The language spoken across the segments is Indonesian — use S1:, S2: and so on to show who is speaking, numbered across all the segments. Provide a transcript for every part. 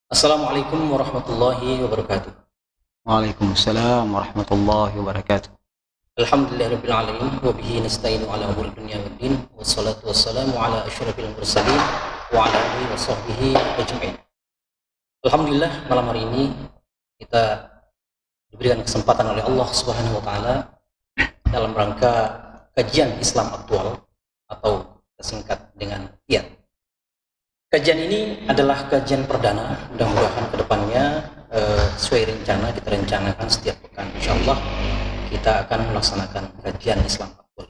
S1: Assalamualaikum warahmatullahi wabarakatuh.
S2: Waalaikumsalam warahmatullahi wabarakatuh.
S1: Alhamdulillahirabbil alamin wa bihi nasta'inu ala umuri dunya waddin wassalatu wassalamu ala asyrafil mursalin wa ala alihi wa sahbihi ajmain. Alhamdulillah, malam hari ini kita diberikan kesempatan oleh Allah Subhanahu wa taala dalam rangka kajian Islam aktual atau singkat dengan IAT. Kajian ini adalah kajian perdana, mudah-mudahan kedepannya sesuai rencana kita rencanakan setiap pekan insyaallah kita akan melaksanakan kajian Islam aktual.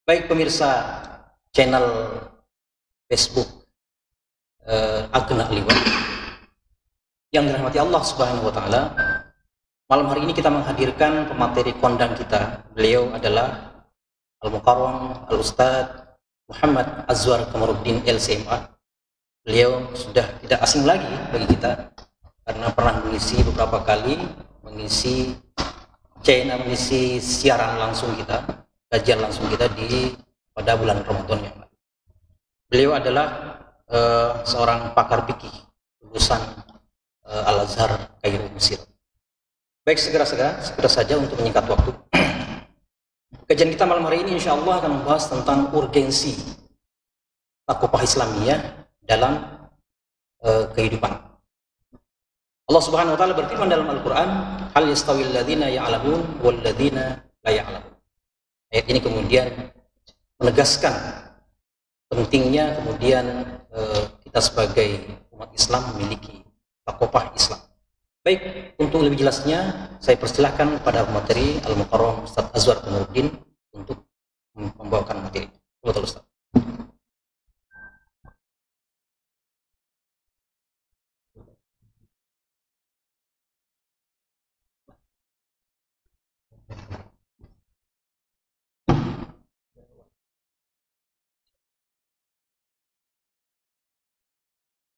S1: Baik pemirsa channel Facebook Agna Liwa yang dirahmati Allah Subhanahu wa taala, malam hari ini kita menghadirkan pemateri kondang kita. Beliau adalah Al-Mukarram Al-Ustadz Muhammad Azwar Kamaruddin LCMA. Beliau sudah tidak asing lagi bagi kita karena pernah mengisi beberapa kali mengisi siaran langsung kita, kajian langsung kita pada bulan Ramadan yang lalu. Beliau adalah seorang pakar fikih lulusan Al-Azhar Kairo Mesir. Baik, segera saja untuk menyingkat waktu. Kajian kita malam hari ini insya Allah akan membahas tentang urgensi Thaqafah Islamiyah dalam kehidupan. Allah Subhanahu wa taala berfirman dalam Al-Qur'an, "Hal yastawil ladzina ya'lamun wal ladzina la ya'lamun." Ayat ini kemudian menegaskan pentingnya kemudian kita sebagai umat Islam memiliki thaqafah Islam. Baik, untuk lebih jelasnya saya persilahkan kepada pemateri Al-Mukarram Ustaz Azwar Kamaruddin untuk membawakan materi. Betul Ustaz.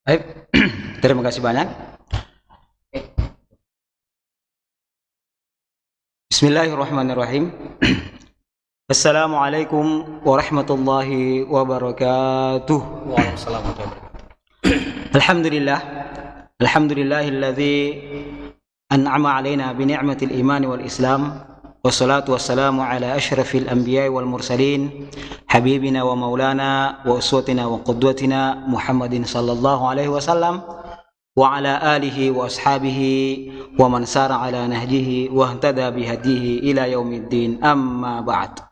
S2: Baik, terima kasih banyak. Bismillahirrahmanirrahim. Assalamualaikum warahmatullahi wabarakatuh.
S1: Waalaikumsalam warahmatullahi wabarakatuh.
S2: Alhamdulillah, alhamdulillahilladzi an'ama alaina bi ni'matil iman wal islam. Wassalatu wassalamu ala asyrafil anbiya'i wal mursalin habibina wa maulana wa uswatina wa qudwatina Muhammadin sallallahu alaihi wasallam wa ala alihi wa ashabihi wa man sara ala nahjihi wa ihtada bihadihi ila yaumiddin, amma ba'd.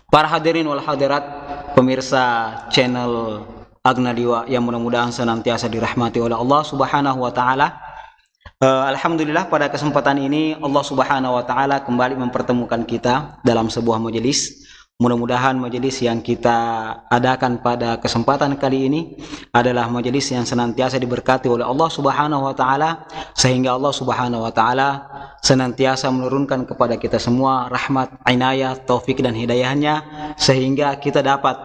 S2: Para hadirin wal hadirat, pemirsa channel Agna Liwa yang mudah-mudahan senantiasa dirahmati oleh Allah Subhanahu wa taala. Alhamdulillah, pada kesempatan ini Allah Subhanahu wa taala kembali mempertemukan kita dalam sebuah majelis. Mudah-mudahan majelis yang kita adakan pada kesempatan kali ini adalah majelis yang senantiasa diberkati oleh Allah Subhanahu wa taala, sehingga Allah Subhanahu wa taala senantiasa menurunkan kepada kita semua rahmat, inayah, taufik dan hidayahnya, sehingga kita dapat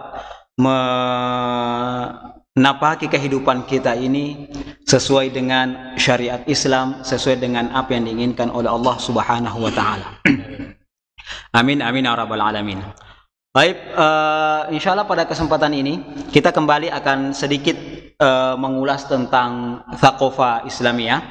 S2: menapaki kehidupan kita ini sesuai dengan syariat Islam, sesuai dengan apa yang diinginkan oleh Allah Subhanahu wa taala. Amin amin ya rabbal alamin. Baik, insyaallah pada kesempatan ini kita kembali akan sedikit mengulas tentang thaqafah Islamiyah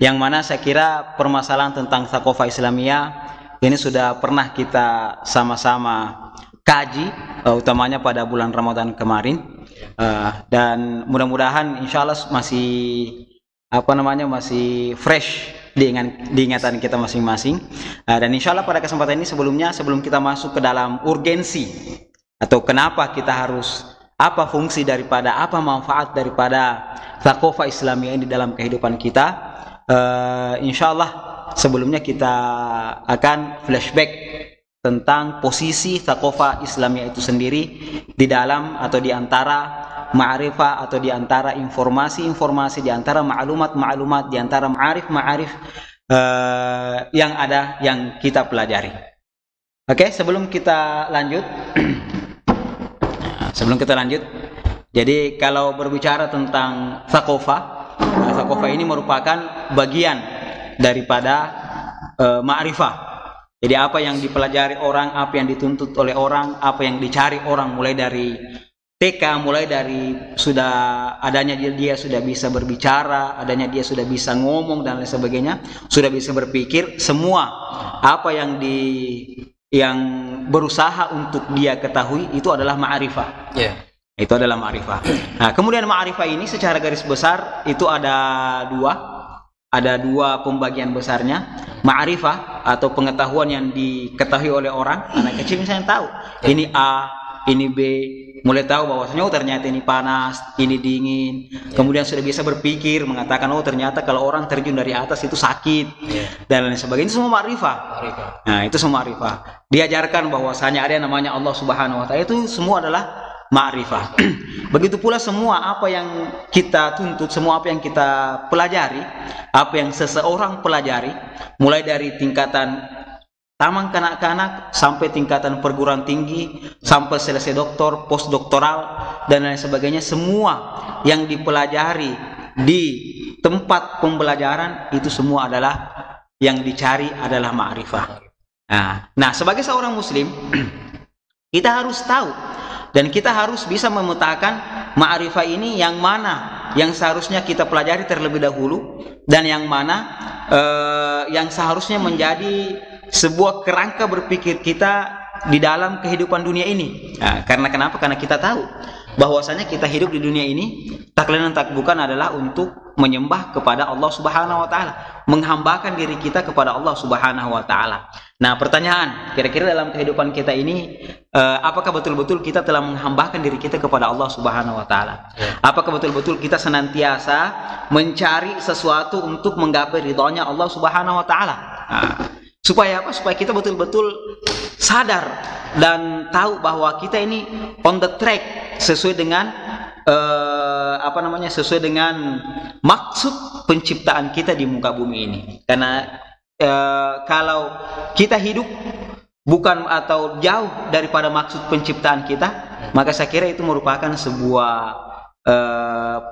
S2: yang mana saya kira permasalahan tentang thaqafah Islamiyah ini sudah pernah kita sama-sama kaji, utamanya pada bulan Ramadan kemarin, dan mudah-mudahan insyaallah masih masih fresh di ingatan kita masing-masing. Dan insyaallah pada kesempatan ini sebelum kita masuk ke dalam urgensi atau kenapa kita harus, apa fungsi daripada, apa manfaat daripada thaqafah Islamiyah ini dalam kehidupan kita, insyaallah sebelumnya kita akan flashback tentang posisi thaqafah Islamiyah itu sendiri di dalam atau di antara ma'rifah atau di antara informasi-informasi, di antara maklumat-maklumat, di antara ma'arif-ma'arif yang ada yang kita pelajari. Oke, sebelum kita lanjut jadi kalau berbicara tentang thaqafah ini merupakan bagian daripada ma'rifah. Jadi apa yang dipelajari orang, apa yang dituntut oleh orang, apa yang dicari orang, mulai dari TK, mulai dari sudah adanya dia sudah bisa berbicara, adanya dia sudah bisa ngomong dan lain sebagainya, sudah bisa berpikir, semua apa yang berusaha untuk dia ketahui itu adalah ma'rifah. Itu adalah ma'rifah. Nah, kemudian ma'rifah ini secara garis besar itu ada dua pembagian besarnya. Ma'rifah atau pengetahuan yang diketahui oleh orang, anak kecil misalnya tahu ini A, ini B, mulai tahu bahwasanya oh ternyata ini panas, ini dingin. Kemudian sudah bisa berpikir, mengatakan oh ternyata kalau orang terjun dari atas itu sakit dan lain sebagainya. Itu semua ma'rifah. Nah, itu semua ma'rifah. Diajarkan bahwasanya ada yang namanya Allah Subhanahu wa taala, itu semua adalah ma'rifah. Begitu pula semua apa yang kita tuntut, semua apa yang kita pelajari, apa yang seseorang pelajari, mulai dari tingkatan taman kanak-kanak sampai tingkatan perguruan tinggi, sampai selesai doktor, postdoktoral dan lain sebagainya, semua yang dipelajari di tempat pembelajaran itu semua adalah yang dicari adalah ma'rifah. Nah, sebagai seorang muslim kita harus tahu dan kita harus bisa memetakan ma'rifah ini yang mana yang seharusnya kita pelajari terlebih dahulu dan yang mana yang seharusnya menjadi sebuah kerangka berpikir kita di dalam kehidupan dunia ini. Karena kenapa? Karena kita tahu bahwasanya kita hidup di dunia ini tak lain tak bukan adalah untuk menyembah kepada Allah Subhanahu wa taala, menghambakan diri kita kepada Allah Subhanahu wa taala. Nah, pertanyaan, kira-kira dalam kehidupan kita ini apakah betul-betul kita telah menghambakan diri kita kepada Allah Subhanahu wa taala? Apakah betul-betul kita senantiasa mencari sesuatu untuk menggapai ridhonya Allah Subhanahu wa taala? Supaya apa? Supaya kita betul-betul sadar dan tahu bahwa kita ini on the track sesuai dengan sesuai dengan maksud penciptaan kita di muka bumi ini. Karena kalau kita hidup bukan atau jauh daripada maksud penciptaan kita, maka saya kira itu merupakan sebuah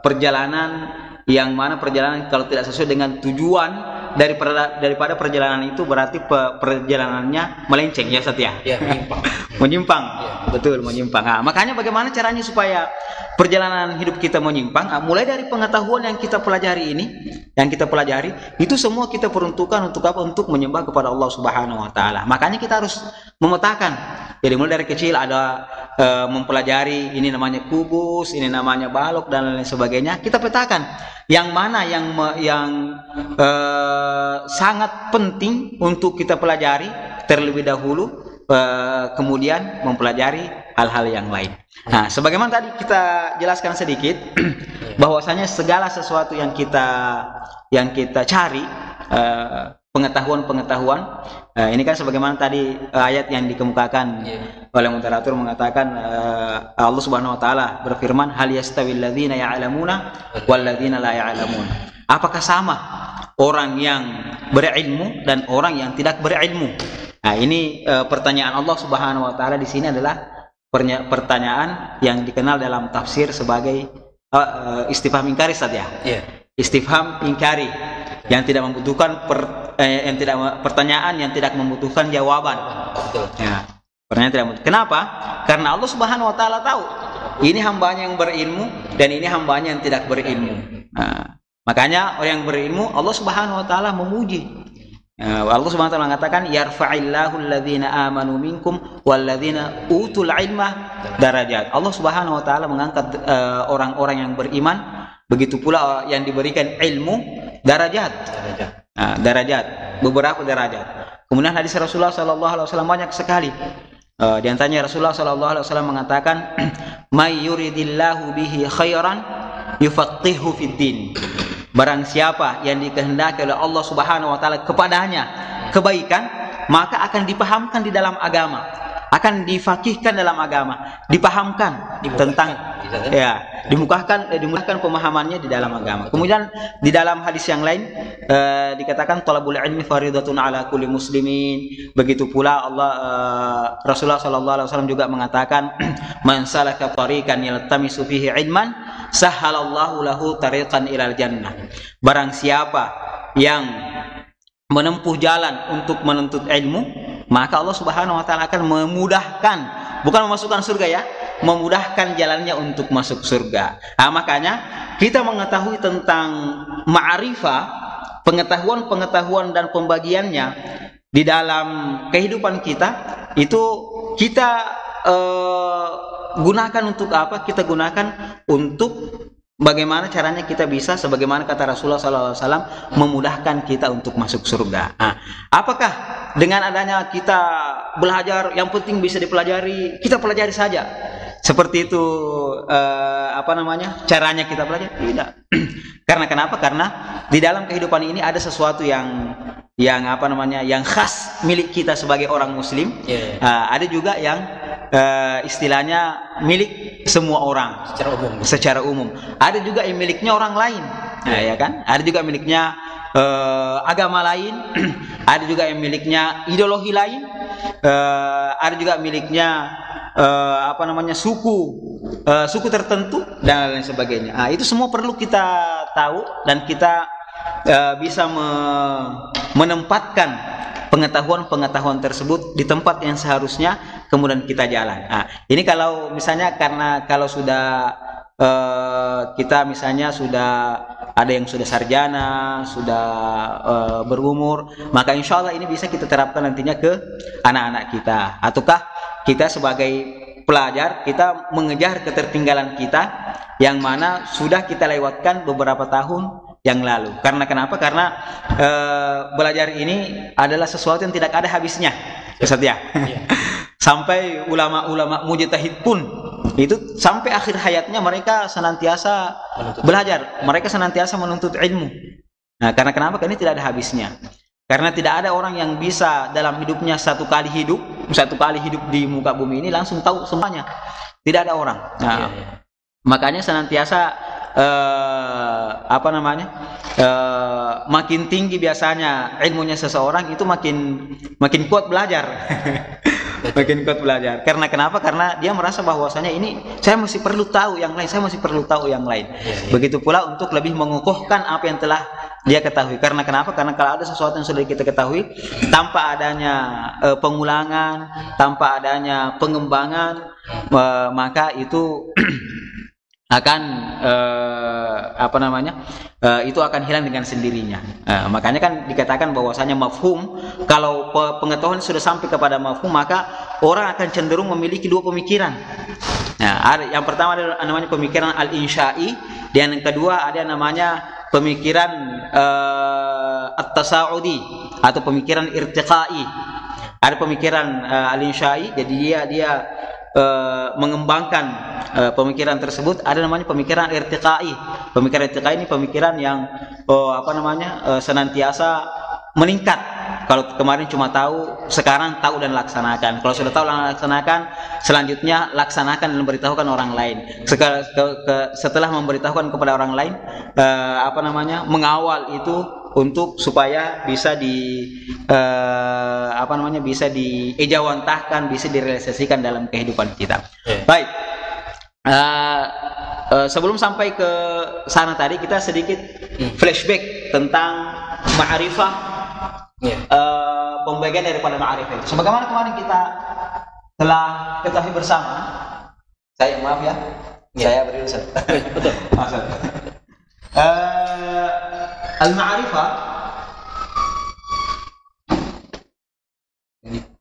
S2: perjalanan yang mana perjalanan kalau tidak sesuai dengan tujuan daripada perjalanan itu berarti perjalanannya melenceng, ya Satya. Menyimpang. Betul, menyimpang. Makanya bagaimana caranya supaya perjalanan hidup kita menyimpang? Mulai dari pengetahuan yang kita pelajari ini, itu semua kita peruntukkan untuk apa? Untuk menyembah kepada Allah Subhanahu wa taala. Makanya kita harus memetakan. Jadi mulai dari kecil ada mempelajari ini namanya kubus, ini namanya balok dan lain sebagainya. Kita petakan yang mana yang sangat penting untuk kita pelajari terlebih dahulu, kemudian mempelajari hal-hal yang lain. Nah, sebagaimana tadi kita jelaskan sedikit bahwasanya segala sesuatu yang kita cari, pengetahuan, ini kan sebagaimana tadi ayat yang dikemukakan oleh moderator mengatakan Allah Subhanahu wa taala berfirman, hal yastawil ladzina ya'lamuna wal ladzina la ya'lamun. Apakah sama orang yang berilmu dan orang yang tidak berilmu? Nah, ini pertanyaan Allah Subhanahu wa taala di sini adalah pertanyaan yang dikenal dalam tafsir sebagai istifham inkari saja. Istifham inkari yang tidak membutuhkan pertanyaan yang tidak membutuhkan jawaban. Pertanyaan tidak membutuhkan. Kenapa? Karena Allah Subhanahu wa taala tahu ini hambanya yang berilmu dan ini hambanya yang tidak berilmu. Makanya orang yang berilmu Allah Subhanahu wa taala memuji. Allah Subhanahu wa taala mengatakan yarfa'illahu alladhina amanu minkum walladzina utul ilma darajat. Allah Subhanahu wa taala mengangkat orang-orang yang beriman, begitu pula yang diberikan ilmu darajat. Darajat, beberapa derajat. Kemudian hadis Rasulullah sallallahu alaihi wasallam banyak sekali. Di antaranya Rasulullah sallallahu alaihi wasallam mengatakan may yuridillahu bihi khairan yufaqihu fid din. Barang siapa yang dikehendaki oleh Allah Subhanahu wa taala kepadanya kebaikan, maka akan dipahamkan di dalam agama, akan difakihkan dalam agama, dipahamkan tentang dimudahkan pemahamannya di dalam agama. Kemudian di dalam hadis yang lain dikatakan talabul ilmi faridatun ala kulli muslimin. Begitu pula Rasulullah sallallahu alaihi wasallam juga mengatakan man salaka tariqan yaltamisu fihi ilman sahhalallahu lahu tariqan ilal jannah. Barang siapa yang menempuh jalan untuk menuntut ilmu, maka Allah Subhanahu wa taala akan memudahkan, bukan memasukkan surga ya, memudahkan jalannya untuk masuk surga. Nah, makanya kita mengetahui tentang ma'rifah, pengetahuan dan pembagiannya di dalam kehidupan kita, itu kita gunakan untuk apa? Kita gunakan untuk bagaimana caranya kita bisa, sebagaimana kata Rasulullah SAW, memudahkan kita untuk masuk surga. Nah, apakah dengan adanya kita belajar, yang penting bisa dipelajari, kita pelajari saja? Seperti itu caranya kita belajar? Tidak. Karena kenapa? Karena di dalam kehidupan ini ada sesuatu yang khas milik kita sebagai orang Muslim. Ada juga yang istilahnya milik semua orang secara umum. Ada juga yang miliknya orang lain, ya kan? Ada juga miliknya agama lain, ada juga yang miliknya ideologi lain, ada juga miliknya suku tertentu dan lain sebagainya. Nah, itu semua perlu kita tahu dan kita bisa menempatkan pengetahuan tersebut di tempat yang seharusnya, kemudian kita jalan. Nah, ini kalau misalnya, karena kalau sudah kita misalnya sudah ada yang sudah sarjana, sudah berumur, maka insya Allah ini bisa kita terapkan nantinya ke anak-anak kita. Ataukah kita sebagai pelajar, kita mengejar ketertinggalan kita yang mana sudah kita lewatkan beberapa tahun yang lalu. Karena kenapa? Karena belajar ini adalah sesuatu yang tidak ada habisnya, Ustaz ya. Sampai ulama-ulama mujtahid pun itu sampai akhir hayatnya mereka senantiasa belajar, mereka senantiasa menuntut ilmu. Nah, karena kenapa? Karena ini tidak ada habisnya. Karena tidak ada orang yang bisa dalam hidupnya satu kali hidup di muka bumi ini langsung tahu semuanya. Tidak ada orang. Nah, makanya senantiasa makin tinggi biasanya ilmunya seseorang itu makin kuat belajar. Makin kuat belajar. Karena kenapa? Karena dia merasa bahwasanya ini saya masih perlu tahu yang lain, Begitu pula untuk lebih mengukuhkan apa yang telah dia ketahui. Karena kenapa? Karena kalau ada sesuatu yang sudah kita ketahui, tanpa adanya pengulangan, tanpa adanya pengembangan, maka itu akan itu akan hilang dengan sendirinya. Makanya kan dikatakan bahwasanya mafhum, kalau pengetahuan sudah sampai kepada mafhum, maka orang akan cenderung memiliki dua pemikiran. Nah, yang pertama ada namanya pemikiran al-insya'i, dan yang kedua ada namanya pemikiran at-tasa'udi atau pemikiran irtiqai. Ada pemikiran al-insya'i, jadi dia mengembangkan pemikiran tersebut. Ada namanya pemikiran irtiqai. Pemikiran irtiqai ini pemikiran yang senantiasa meningkat. Kalau kemarin cuma tahu, sekarang tahu dan laksanakan. Kalau sudah tahu dan laksanakan, selanjutnya laksanakan dan beritahukan orang lain. Setelah memberitahukan kepada orang lain, mengawal itu untuk supaya bisa bisa diejawantahkan, bisa direalisasikan dalam kehidupan kita. Baik. Sebelum sampai ke sana tadi, kita sedikit flashback tentang ma'rifah, pembagian daripada ma'rifah itu. Sebagaimana kemarin kita telah ketahui bersama, saya beri Ustaz. Betul.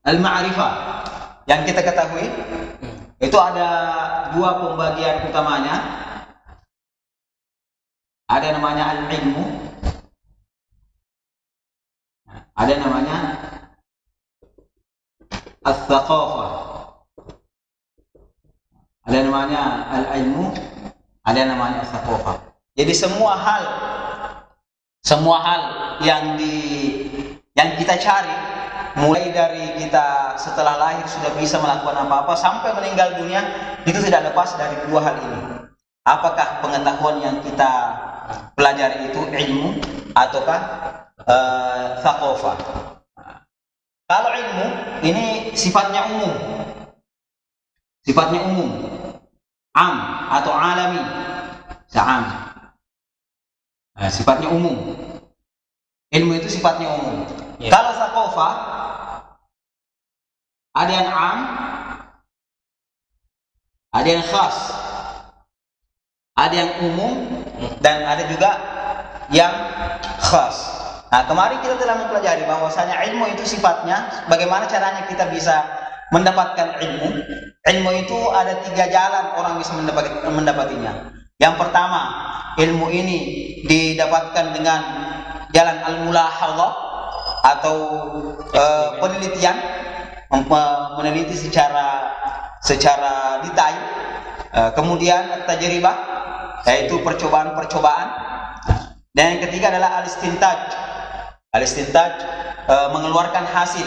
S2: Al-ma'rifah yang kita ketahui itu ada dua pembagian utamanya. Ada namanya al-ilmu, ada namanya al-thaqafah. Ada namanya al-ilmu, ada namanya al-thaqafah. Jadi semua hal yang kita cari, mulai dari kita setelah lahir sudah bisa melakukan apa-apa sampai meninggal dunia, itu tidak lepas dari dua hal ini. Apakah pengetahuan yang kita pelajari itu ilmu ataukah thaqafah? Kalau ilmu ini sifatnya umum, am atau alami, sa'am. Sifatnya umum. Ilmu itu sifatnya umum. Kalau thaqafah ada yang am, ada yang khas, ada yang umum, dan ada juga yang khas. Nah, kemarin kita telah mempelajari bahwasanya ilmu itu sifatnya, bagaimana caranya kita bisa mendapatkan ilmu. Ilmu itu ada 3 jalan orang bisa mendapatinya. Yang pertama, ilmu ini didapatkan dengan jalan al-mulahadhah atau penelitian, meneliti secara detail. Kemudian tajribah, yaitu percobaan-percobaan. Dan yang ketiga adalah al-istintaj. Al-istintaj mengeluarkan hasil.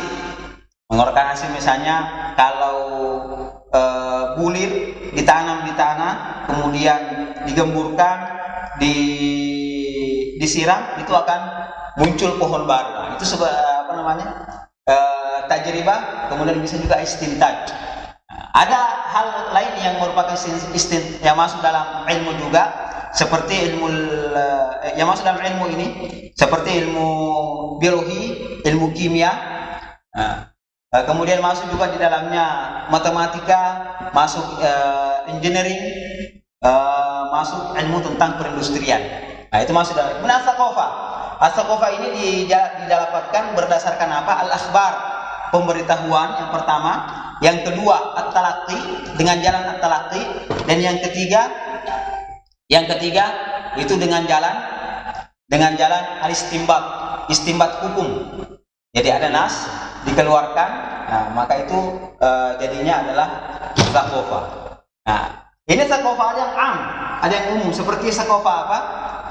S2: Mengeluarkan hasil, misalnya kalau bulir ditanam di tanah, kemudian digemburkan, disiram, itu akan muncul pohon baru. Nah, itu tajribah. Kemudian bisa juga istintaj. Ada hal lain yang merupakan yang masuk dalam ilmu juga, seperti yang masuk dalam ilmu ini, seperti ilmu biologi, ilmu kimia. Kemudian masuk juga di dalamnya matematika, masuk engineering, masuk ilmu tentang perindustrian. Nah, itu masuk dalam. Kemudian as-saqafah. As-saqafah ini didapatkan berdasarkan apa? Al-akhbar, pemberitahuan yang pertama. Yang kedua, at-talaqqi, dengan jalan at-talaqqi. Dan yang ketiga itu dengan jalan al-istinbat, istinbat hukum. Jadi ada nas dikeluarkan, nah, maka itu jadinya adalah saqafah. Nah, ini saqafah ada yang am, ada yang umum. Seperti saqafah apa?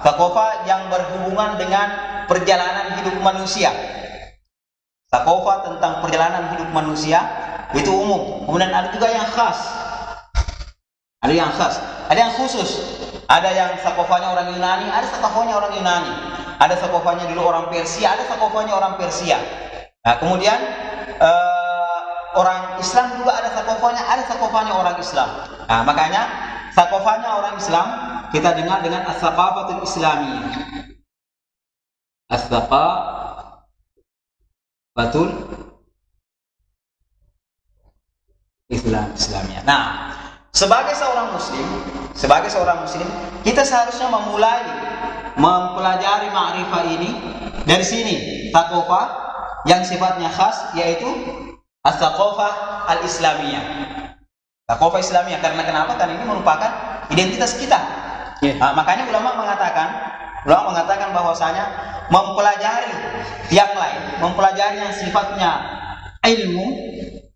S2: Saqafah yang berhubungan dengan perjalanan hidup manusia. Saqafah tentang perjalanan hidup manusia itu umum. Kemudian ada juga yang khas. Ada yang khas, ada yang khusus. Ada yang saqafahnya orang Yunani, ada saqafahnya orang Yunani. Ada saqafahnya dulu orang Persia, ada saqafahnya orang Persia. Nah, kemudian orang Islam juga ada saqafahnya orang Islam. Nah, makanya saqafahnya orang Islam kita dengar dengan as-saqafatul islamiyah. As-saqafatul islamiyah. Nah, sebagai seorang muslim, kita seharusnya memulai mempelajari ma'rifah ini dari sini, saqafah yang sifatnya khas, yaitu as-saqafah al-islamiyah. Saqafah islamiyah, karena kenapa? Karena ini merupakan identitas kita. Nah, makanya ulama mengatakan bahwasanya mempelajari yang lain, mempelajari yang sifatnya ilmu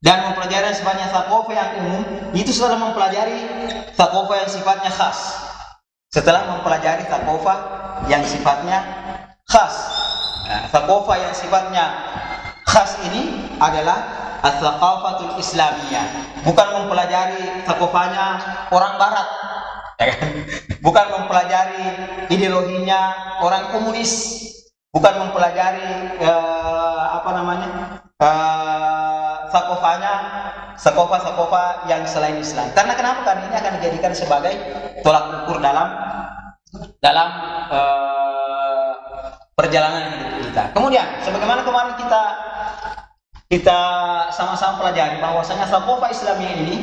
S2: dan mempelajari yang sifatnya saqafah yang umum, itu setelah mempelajari saqafah yang sifatnya khas. Setelah mempelajari saqafah yang sifatnya khas. Nah, saqafah yang sifatnya khas ini adalah as-saqafatul islamiyah. Bukan mempelajari saqafahnya orang barat, ya kan? Bukan mempelajari ideologinya orang komunis, bukan mempelajari saqafah yang selain Islam. Karena kenapa? Karena ini akan dijadikan sebagai tolak ukur dalam perjalanan hidup kita. Kemudian, sebagaimana kemarin kita sama-sama pelajari bahwasanya saqafah Islamiyah ini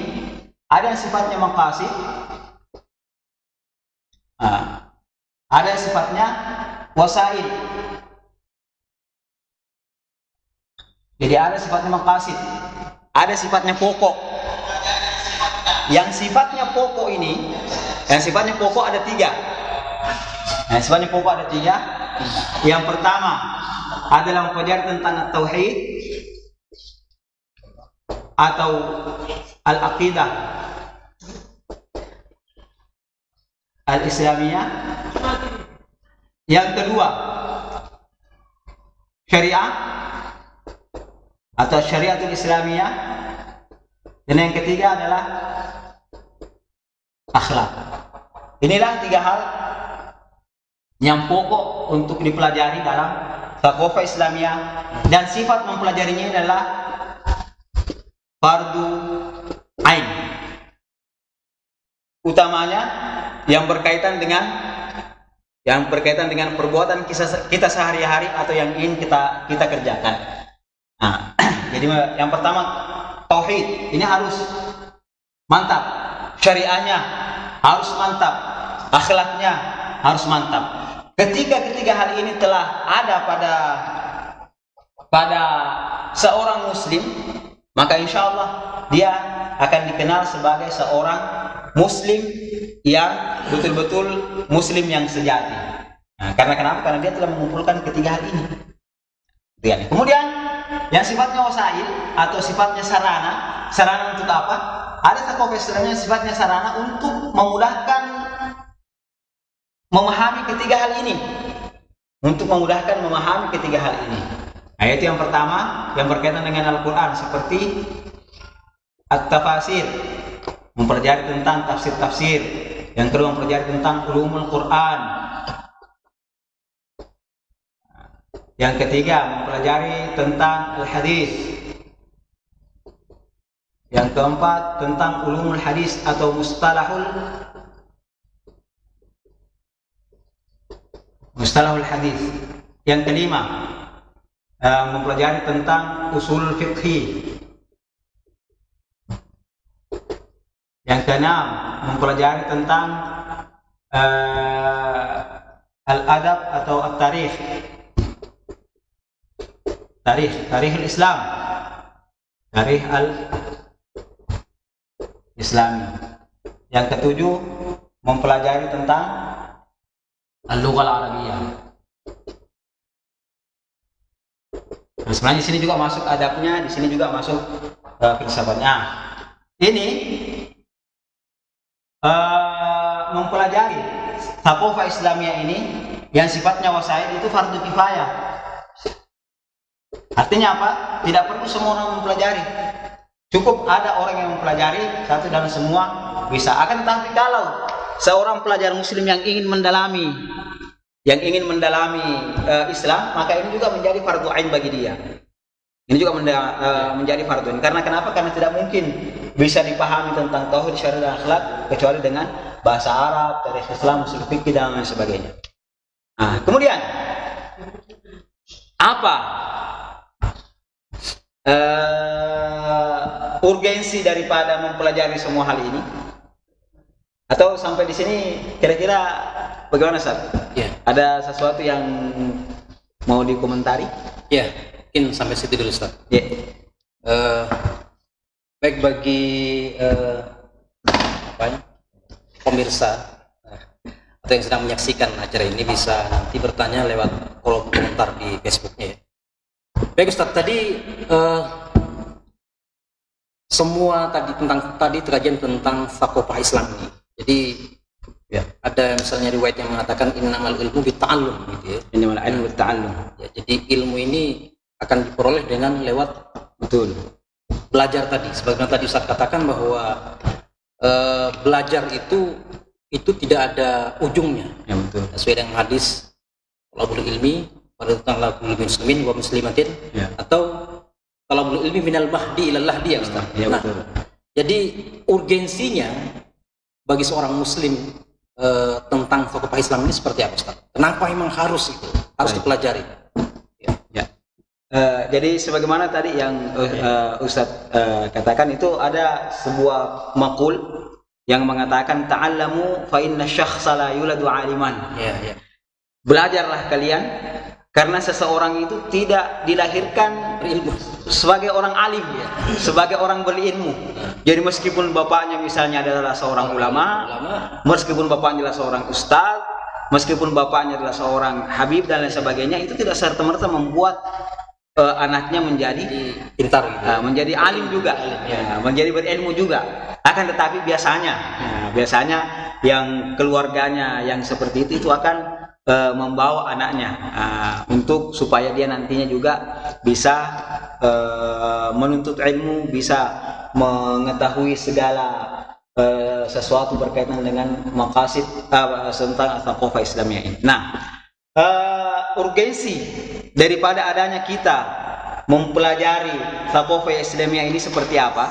S2: ada yang sifatnya maqasid, ada yang sifatnya wasail. Jadi ada sifatnya maqasid, ada sifatnya pokok. Yang sifatnya pokok ini, ada 3. Yang sifatnya pokok ada 3. Yang pertama adalah mempelajari tentang tauhid atau al-aqidah al-islamiyah. Yang kedua, syariah atau syariatul islamiyah. Dan yang ketiga adalah akhlak. Inilah 3 hal yang pokok untuk dipelajari dalam saqafah Islamiyah, dan sifat mempelajarinya adalah fardu ain. Utamanya yang berkaitan dengan perbuatan kita sehari-hari atau yang ingin kita kerjakan. Nah, jadi yang pertama tauhid, ini harus mantap. syariahnya harus mantap, akhlaknya harus mantap. Ketika ketiga hal ini telah ada pada seorang muslim, maka insya Allah dia akan dikenal sebagai seorang muslim yang betul-betul muslim yang sejati. Nah, karena kenapa? Karena dia telah mengumpulkan ketiga hal ini. Kemudian yang sifatnya wasail atau sifatnya sarana untuk apa? Ada tokoh Islamnya sifatnya sarana untuk memudahkan memahami ketiga hal ini. Untuk memudahkan memahami ketiga hal ini. Nah, itu yang pertama yang berkaitan dengan Al-Quran, seperti At-Tafasir, mempelajari tentang tafsir-tafsir. Yang kedua mempelajari tentang ulumul Quran. Yang ketiga mempelajari tentang al-hadis. Yang keempat tentang ulumul hadis atau mustalahul hadis. Yang kelima mempelajari tentang usul fiqhi. Yang keenam mempelajari tentang al-adab atau at-tarikh. Tarikh al-Islam. Tarikh al-Islami. Yang ketujuh mempelajari tentang al-lughah al-arabiyah. Nah, sebenarnya di sini juga masuk adabnya, di sini juga masuk filsafatnya. Ini mempelajari thaqafah Islamiyah ini yang sifatnya wasail itu fardu kifayah. Artinya apa? Tidak perlu semua orang mempelajari. Cukup ada orang yang mempelajari satu dan semua bisa. Akan tetapi kalau seorang pelajar muslim yang ingin mendalami Islam, maka ini juga menjadi fardu ain bagi dia. Ini juga menjadi fardu ain. Karena kenapa? Karena tidak mungkin bisa dipahami tentang tauhid, syariat, dan akhlak kecuali dengan bahasa Arab, tarikh Islam, usul fikih dan lain sebagainya. Nah, kemudian apa urgensi daripada mempelajari semua hal ini? Atau sampai di sini kira-kira bagaimana, Ustaz?
S1: Ya.
S2: Ada sesuatu yang mau dikomentari?
S1: Ya, mungkin sampai situ dulu, Ustaz.
S2: Ya.
S1: Baik bagi pemirsa atau yang sedang menyaksikan acara ini bisa nanti bertanya lewat kolom komentar di Facebooknya ya. Baik Ustaz, tadi semua tadi kajian tentang thaqafah Islam ini. Jadi ya, ada misalnya riwayat yang mengatakan innamal ilmu bitta'allum gitu ya. Innamal ilmu bitta'allum. Ya, jadi ilmu ini akan diperoleh dengan lewat belajar tadi. Sebagaimana tadi Ustaz katakan bahwa belajar itu tidak ada ujungnya. Ya, betul. Sesuai dengan hadis talabul ilmi pada tentang talabul ilmi muslimin wa muslimatin, ya. Atau talabul ilmi minal mahdi ilal lahdi ya Ustaz. Ya, nah, betul. Jadi urgensinya bagi seorang muslim tentang thaqafah Islam ini seperti apa Ustaz? Kenapa memang harus dipelajari?
S2: Ya. Jadi sebagaimana tadi yang Ustaz katakan, itu ada sebuah maqul yang mengatakan ta'allamu fa inna syakhsa la yuladu aliman. Ya. Belajarlah kalian karena seseorang itu tidak dilahirkan berilmu sebagai orang alim, ya, sebagai orang berilmu. Jadi meskipun bapaknya misalnya adalah seorang ulama, meskipun bapaknya adalah seorang ustaz, meskipun bapaknya adalah seorang habib dan lain sebagainya, itu tidak serta-merta membuat anaknya menjadi pintar, menjadi alim juga, ya, menjadi berilmu juga. Akan tetapi biasanya yang keluarganya yang seperti itu akan membawa anaknya untuk supaya dia nantinya juga bisa menuntut ilmu, bisa mengetahui segala sesuatu berkaitan dengan maqasid tentang thaqafah Islamiyah ini. Nah, urgensi daripada adanya kita mempelajari thaqafah Islamiyah ini seperti apa?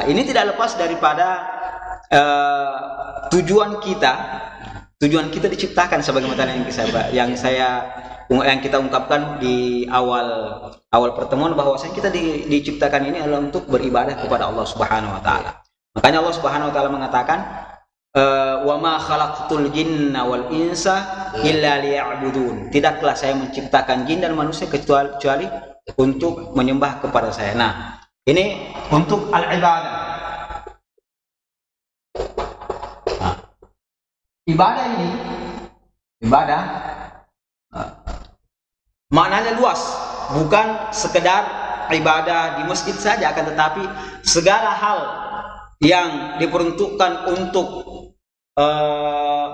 S2: Ini tidak lepas daripada tujuan kita diciptakan sebagaimana yang kita ungkapkan di awal pertemuan, bahwa kita diciptakan ini adalah untuk beribadah kepada Allah Subhanahu wa taala. Makanya Allah Subhanahu wa taala mengatakan wa ma khalaqtul jinna wal insa illa liya'budun. Tidaklah saya menciptakan jin dan manusia kecuali untuk menyembah kepada saya. Nah, ini untuk al-ibadah. Nah, ibadah ini maknanya luas, bukan sekedar ibadah di masjid saja, akan tetapi segala hal yang diperuntukkan untuk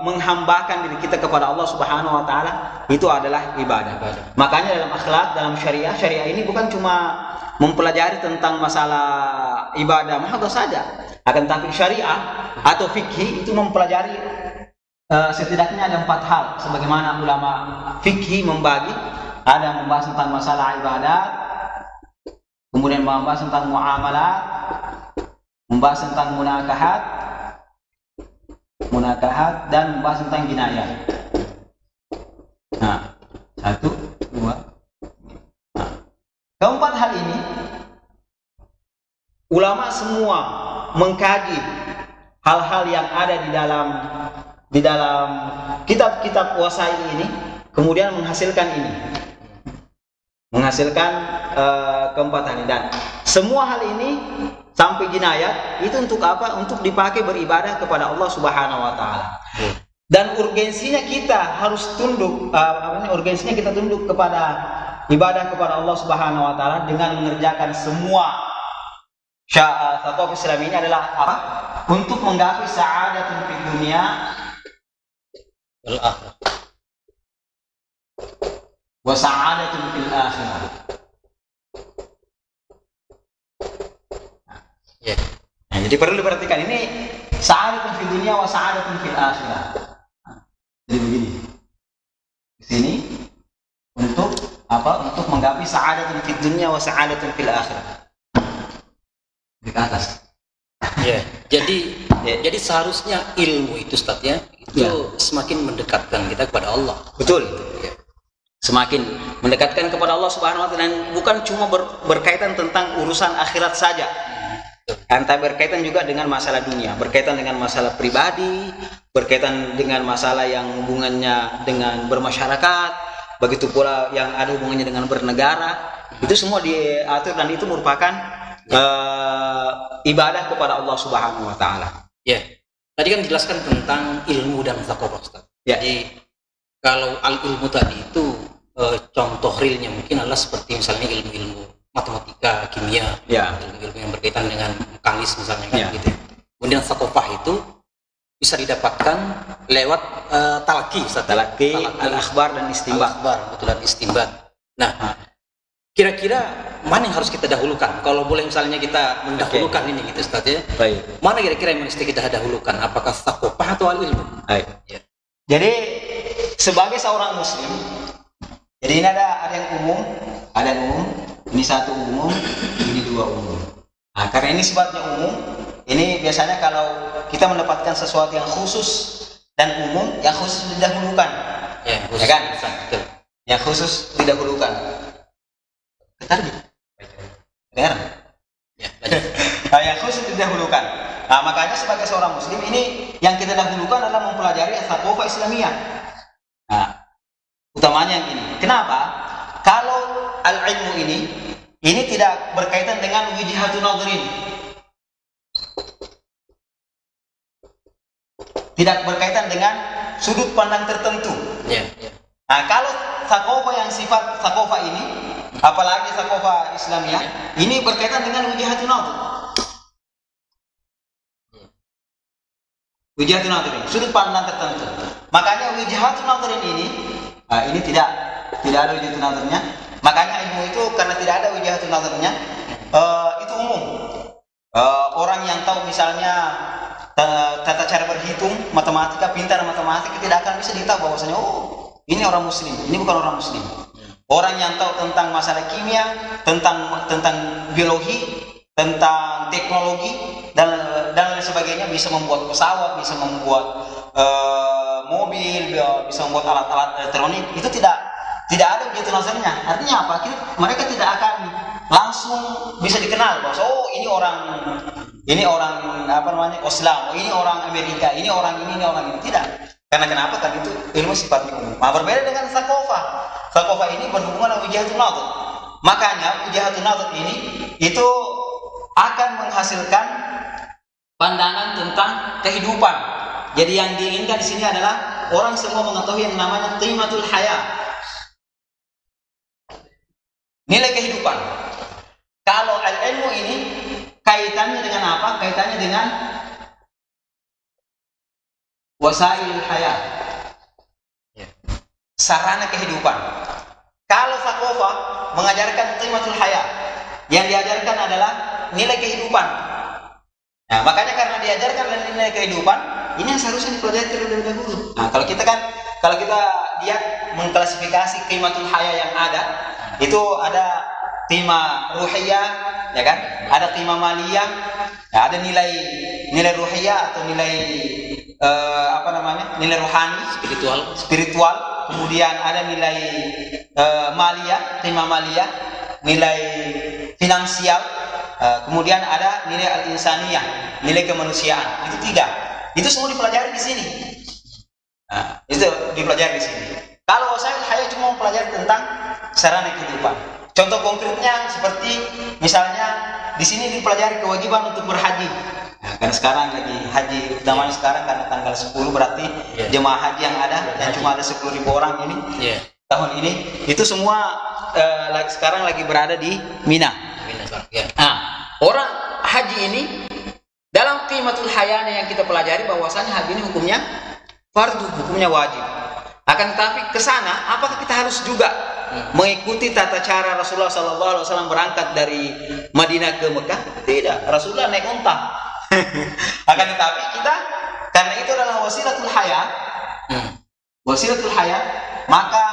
S2: menghambakan diri kita kepada Allah Subhanahu wa taala itu adalah ibadah. Makanya dalam akhlak, dalam syariah ini bukan cuma mempelajari tentang masalah ibadah mahdoh saja, akan tetapi syariah atau fikih itu mempelajari setidaknya ada 4 hal, sebagaimana ulama fikih membagi, ada membahas tentang masalah ibadah, kemudian membahas tentang muamalah, membahas tentang munakahat dan membahas tentang jinayah. Nah, 1, 2. Nah, keempat hal ini ulama semua mengkaji hal-hal yang ada di dalam kitab-kitab wasail ini, kemudian menghasilkan keempat hal ini. Dan semua hal ini sampai jinayat itu untuk apa? Untuk dipakai beribadah kepada Allah Subhanahu wa taala. Dan urgensinya kita harus tunduk, urgensinya kita tunduk kepada ibadah kepada Allah Subhanahu wa taala dengan mengerjakan semua syariat Islam ini adalah apa? Untuk menggapai sa'adatun fid dunya wal akhirah wa sa'adatun fil akhirah. Nah, jadi perlu diperhatikan ini sa'adatun fid dunya wa sa'adatun fil akhirah. Jadi begini. Di sini untuk apa? Untuk menggapai sa'adatun fid dunya wa sa'adatun fil akhirah. Di atas.
S1: Ya. Jadi seharusnya ilmu itu Ustaz ya, itu semakin mendekatkan kita kepada Allah.
S2: Betul.
S1: Ya.
S2: Semakin mendekatkan kepada Allah Subhanahu wa taala, dan bukan cuma berkaitan tentang urusan akhirat saja. Antara berkaitan juga dengan masalah dunia, berkaitan dengan masalah pribadi, berkaitan dengan masalah yang hubungannya dengan bermasyarakat, begitu pula yang ada hubungannya dengan bernegara. Itu semua diatur dan itu merupakan ibadah kepada Allah Subhanahu wa taala.
S1: Ya. Tadi kan dijelaskan tentang ilmu dan zakawah Ustaz.
S2: Ya.
S1: Jadi kalau al-ilmu tadi itu contoh realnya mungkin adalah seperti misalnya ilmu-ilmu matematika, kimia, ilmu-ilmu yang berkaitan dengan mekanis misalnya gitu. Kemudian zakawah itu bisa didapatkan lewat talaqi, al-akhbar dan istinbat. Betul, dan istinbat. Nah, kira-kira mana yang harus kita dahulukan? Kalau boleh misalnya kita mendahulukan ini gitu Ustaz ya.
S2: Baik.
S1: Mana kira-kira yang mesti kita dahulukan? Apakah zakawah atau al-ilmu?
S2: Baik. Ya. Jadi sebagai seorang muslim, jadi ini ada yang umum, ini satu umum, ini dua umum. Nah, karena ini sifatnya umum, ini biasanya kalau kita mendapatkan sesuatu yang khusus dan umum, yang khusus didahulukan. Ya kan? Yang khusus didahulukan. Tadi. Benar? Ya, yang khusus didahulukan. Nah, makanya sebagai seorang muslim ini yang kita dahulukan adalah mempelajari tsaqafah Islamiyah. Nah, utamanya yang ini. Kenapa? Kalau al-ilmu ini tidak berkaitan dengan wijhatun nadhrin. Tidak berkaitan dengan sudut pandang tertentu. Nah, kalau tsaqafah yang sifat tsaqafah ini, apalagi tsaqafah Islamiyah, ini berkaitan dengan wijhatun nadhr. Wijhatun nadhrin, sudut pandang tertentu. Makanya wijhatun nadhrin ini tidak ada wijhatun nadhrnya. Makanya ilmu itu karena tidak ada wijhatun nadhrnya, itu umum. Orang yang tahu misalnya tata cara berhitung, matematika, pintar matematika, tidak akan bisa ditahu bahwasanya ini orang muslim, ini bukan orang muslim. Orang yang tahu tentang masalah kimia, tentang biologi, tentang teknologi dan lain sebagainya, bisa membuat pesawat, bisa membuat mobil, bisa membuat alat-alat elektronik, itu tidak ada begitu nazarnya. Artinya apa? Mereka tidak akan langsung bisa dikenal bahwa ini orang ini orang apa namanya Islam, ini orang Amerika, ini orang ini tidak. Karena kenapa? Kan itu ilmu sifatnya umum. Nah, berbeda dengan sakofa. Sakofa ini berhubungan dengan wijahatun nazar. Makanya wijahatun nazar ini itu akan menghasilkan pandangan tentang kehidupan. Jadi yang diinginkan di sini adalah orang semua mengetahui yang namanya qimatul haya. Nilai kehidupan. Kalau ilmu ini kaitannya dengan apa? Kaitannya dengan wasail hayat, sarana kehidupan. Kalau sakofa mengajarkan qimatul hayat, yang diajarkan adalah nilai kehidupan. Nah, makanya karena diajarkan nilai kehidupan, ini yang seharusnya dipelajari terlebih dahulu. Nah, kalau kita lihat mengklasifikasi qimatul hayat yang ada, itu ada qimah ruhiyah, ya kan? Ada qimah maliyah, ya, ada nilai ruhiyah atau nilai nilai rohani, spiritual. Kemudian ada nilai maliyah, qimah maliyah, nilai finansial. Kemudian ada nilai al-insaniyah, nilai kemanusiaan. Itu 3. Itu semua dipelajari di sini. Nah, itu dipelajari di sini. Kalau saya cuma mempelajari tentang sarana kehidupan. Contoh konkretnya seperti misalnya di sini dipelajari kewajiban untuk berhaji. Nah, karena sekarang lagi haji zaman sekarang karena tanggal 10 berarti jemaah haji yang ada yang cuma ada 10.000 orang ini tahun ini itu semua sekarang lagi berada di Mina. Nah, orang haji ini dalam qimatul hayana yang kita pelajari bahwasanya haji ini hukumnya fardu, hukumnya wajib. Akan tetapi ke sana apakah kita harus juga mengikuti tata cara Rasulullah SAW berangkat dari Madinah ke Mekah? Tidak, Rasulullah naik unta. Akan tetapi kita karena itu adalah wasilatul hayat, maka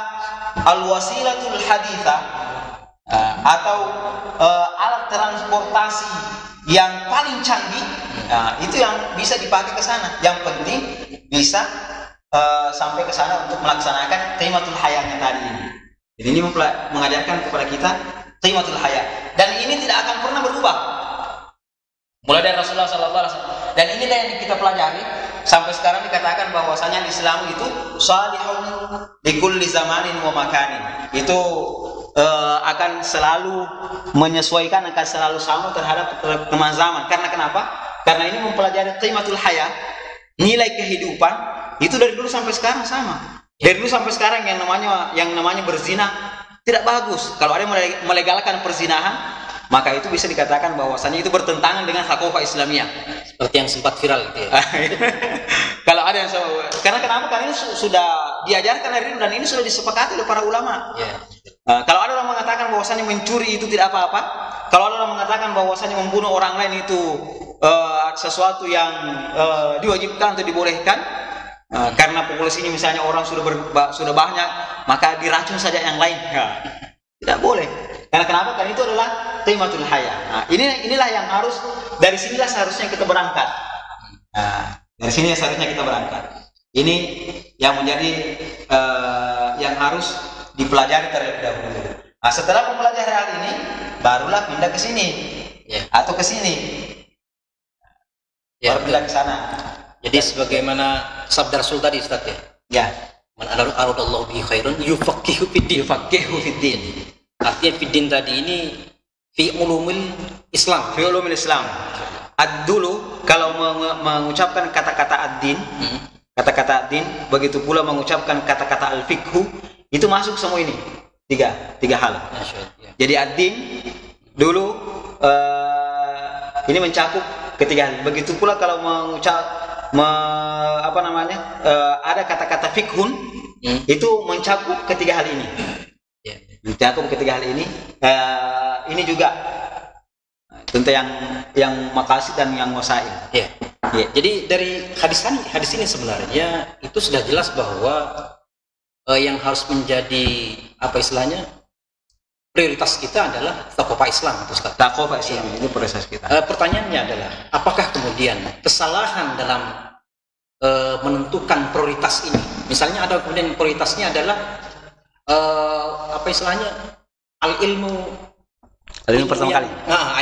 S2: al-wasilatul haditha atau alat transportasi yang paling canggih, itu yang bisa dipakai ke sana. Yang penting bisa sampai ke sana untuk melaksanakan qimatul hayatnya tadi ini. Jadi ini mengajarkan kepada kita qimatul hayat, dan ini tidak akan pernah berubah mulai dari Rasulullah SAW. Dan inilah yang kita pelajari sampai sekarang, dikatakan bahwasanya Islam itu salihun di kulli zamanin wa makanin. Itu akan selalu menyesuaikan, akan selalu sama terhadap perkembangan zaman. Karena kenapa? Karena ini mempelajari qimatul hayat, nilai kehidupan itu dari dulu sampai sekarang sama. Dari dulu sampai sekarang yang namanya berzina tidak bagus. Kalau ada yang melegalkan perzinahan, maka itu bisa dikatakan bahwasanya itu bertentangan dengan sakofa Islamiyah.
S1: Seperti yang sempat viral gitu ya.
S2: Kalau ada yang karena kenapa? Karena ini sudah diajarkan dari dulu dan ini sudah disepakati oleh para ulama. Kalau ada orang mengatakan bahwasanya mencuri itu tidak apa-apa, kalau ada orang mengatakan bahwasanya membunuh orang lain itu sesuatu yang diwajibkan atau dibolehkan, karena populasinya misalnya orang sudah banyak, maka diracun saja yang lain. Tidak boleh. Karena kenapa? Karena itu adalah qimatul hayat. Nah, inilah yang harus, dari sinilah seharusnya kita berangkat. Dari sini seharusnya kita berangkat. Ini yang menjadi yang harus dipelajari terlebih dahulu. Nah, setelah mempelajari hal ini, barulah pindah ke sini atau ke sini. Baru pindah ke sana.
S1: Jadi sebagaimana sabda Rasul tadi, Ustaz ya. Man aradallahu bihi khairan yufaqihu fiddin. Artinya fiddin tadi ini fi ulumil Islam. Dulu kalau mengucapkan kata-kata ad-din, kata-kata ad-din, begitu pula mengucapkan kata-kata al-fiqhu, itu masuk semua ini. Tiga hal. Jadi ad-din dulu ini mencakup ketiga hal. Begitu pula kalau ada kata-kata fiqhun, itu mencakup ketiga hal ini. Mencakup ketiga hal ini. Ini juga tentang yang maqasid dan yang wasail. Jadi dari hadis ini sebenarnya itu sudah jelas bahwa yang harus menjadi prioritas kita adalah taqwa Islam, Ustaz.
S2: Taqwa Islam ini prioritas kita.
S1: Pertanyaannya adalah, apakah kemudian kesalahan dalam menentukan prioritas ini? Misalnya ada kemudian prioritasnya adalah al-ilmu
S2: Ilmu pertama kali.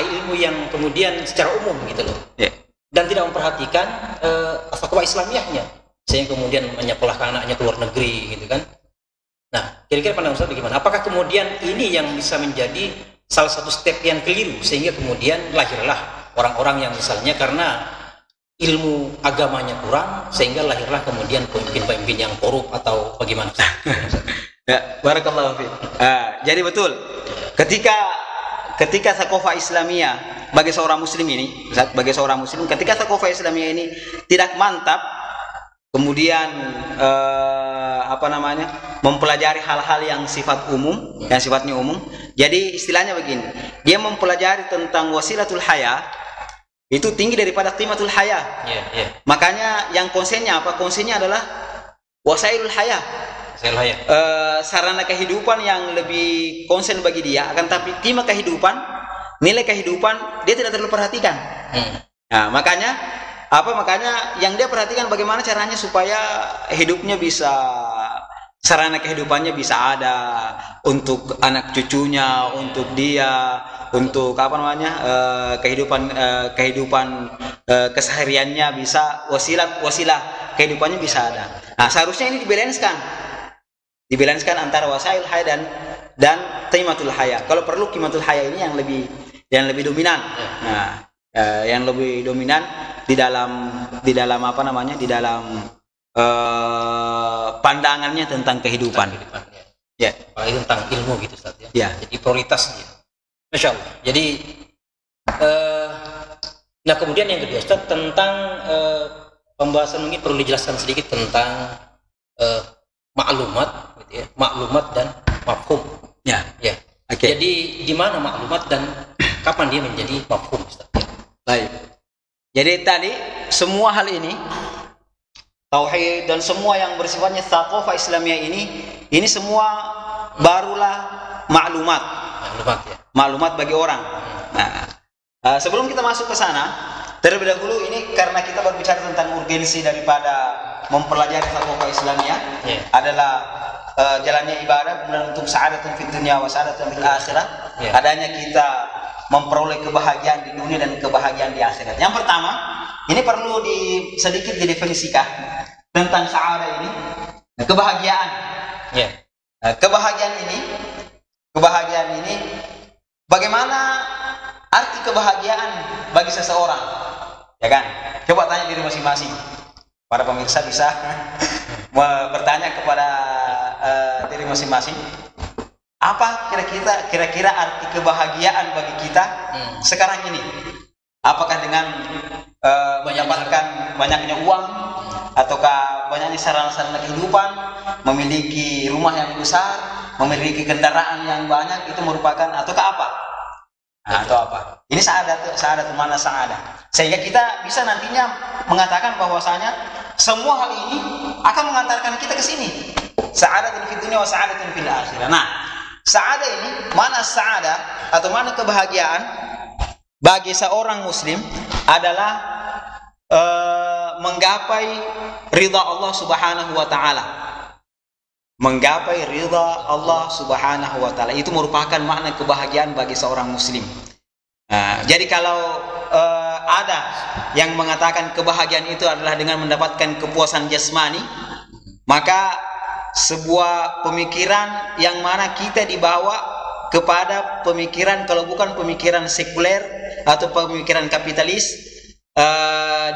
S1: Ilmu yang kemudian secara umum gitu loh.
S2: Yeah.
S1: Dan tidak memperhatikan fatwa Islamiyahnya, sehingga kemudian menyekolahkan anaknya ke luar negeri gitu kan. Nah, kira-kira pandangan Ustaz bagaimana? Apakah kemudian ini yang bisa menjadi salah satu step yang keliru sehingga kemudian lahirlah orang-orang yang misalnya karena ilmu agamanya kurang sehingga lahirlah kemudian pemimpin-pemimpin yang korup atau bagaimana?
S2: Ya, barakallahu fiik. Jadi betul. Ketika thaqafah Islamiyah bagi seorang muslim ini, bagi seorang muslim ketika thaqafah Islamiyah ini tidak mantap, kemudian mempelajari hal-hal yang sifat umum, yang sifatnya umum. Jadi istilahnya begini, dia mempelajari tentang wasilatul haya itu tinggi daripada qimatul haya. Makanya yang konsennya apa? Konsennya adalah wasailul haya. Sarana kehidupan yang lebih konsen bagi dia, akan tapi qimah kehidupan, nilai kehidupan dia tidak terlalu perhatikan. Nah, makanya yang dia perhatikan bagaimana caranya supaya hidupnya bisa, sarana kehidupannya bisa ada untuk anak cucunya, untuk dia, untuk kehidupan kesehariannya bisa, wasilah kehidupannya bisa ada. Nah, seharusnya ini dibalanskan antara wasail haya dan qimatul haya. Kalau perlu qimatul haya ini yang lebih dominan. Nah, yang lebih dominan di dalam pandangannya tentang kehidupan. Ya,
S1: apalagi tentang ilmu gitu Ustaz ya.
S2: Ya.
S1: Jadi prioritasnya. Masya Allah. Jadi nah kemudian yang kedua Ustaz tentang pembahasan ini perlu dijelaskan sedikit tentang maklumat gitu ya. Maklumat dan mafhum.
S2: Ya.
S1: Okay. Jadi di mana maklumat dan kapan dia menjadi mafhum Ustaz?
S2: Baik. Jadi tadi semua hal ini tauhid dan semua yang bersifatnya thaqafah Islamiyah ini semua barulah maklumat ya. Maklumat bagi orang. Nah, sebelum kita masuk ke sana, terlebih dahulu ini karena kita berbicara tentang urgensi daripada mempelajari thaqafah Islamiyah adalah jalannya ibadah kemudian untuk sa'adatun fid dunya wa sa'adatun fil akhirah. Adanya kita memperoleh kebahagiaan di dunia dan kebahagiaan di akhirat. Yang pertama, ini perlu sedikit didefinisikan tentang sa'adah ini, kebahagiaan. Kebahagiaan ini bagaimana arti kebahagiaan bagi seseorang? Ya kan? Coba tanya diri masing-masing. Para pemirsa bisa bertanya kepada diri masing-masing. Apa kira-kira arti kebahagiaan bagi kita sekarang ini? Apakah dengan mendapatkan banyaknya uang, ataukah banyaknya sarana-sarana kehidupan, memiliki rumah yang besar, memiliki kendaraan yang banyak, itu merupakan ataukah apa? Atau apa? Ini sa'adat mana sa'adah. Sehingga kita bisa nantinya mengatakan bahwasanya semua hal ini akan mengantarkan kita ke sini. Sa'adatun fid dunya wa sa'adatun fil akhirah. Nah, sa'adah ini, mana sa'adah atau mana kebahagiaan bagi seorang muslim adalah menggapai ridha Allah Subhanahu wa taala. Menggapai ridha Allah Subhanahu wa taala itu merupakan makna kebahagiaan bagi seorang muslim. Jadi kalau ada yang mengatakan kebahagiaan itu adalah dengan mendapatkan kepuasan jasmani, maka sebuah pemikiran yang mana kita dibawa kepada pemikiran, kalau bukan pemikiran sekuler atau pemikiran kapitalis,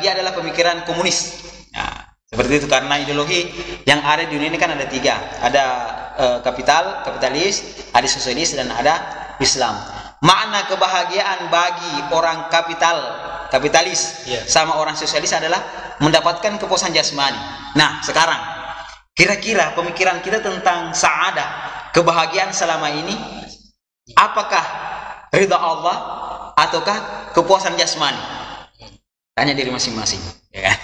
S2: dia adalah pemikiran komunis. Seperti itu, karena ideologi yang ada di dunia ini kan ada tiga, ada kapitalis, ada sosialis, dan ada Islam. Makna kebahagiaan bagi orang kapitalis sama orang sosialis adalah mendapatkan kepuasan jasmani. Nah, sekarang kira-kira pemikiran kita tentang sa'adah, kebahagiaan selama ini, apakah ridha Allah ataukah kepuasan jasmani? Tanya diri masing-masing, ya kan?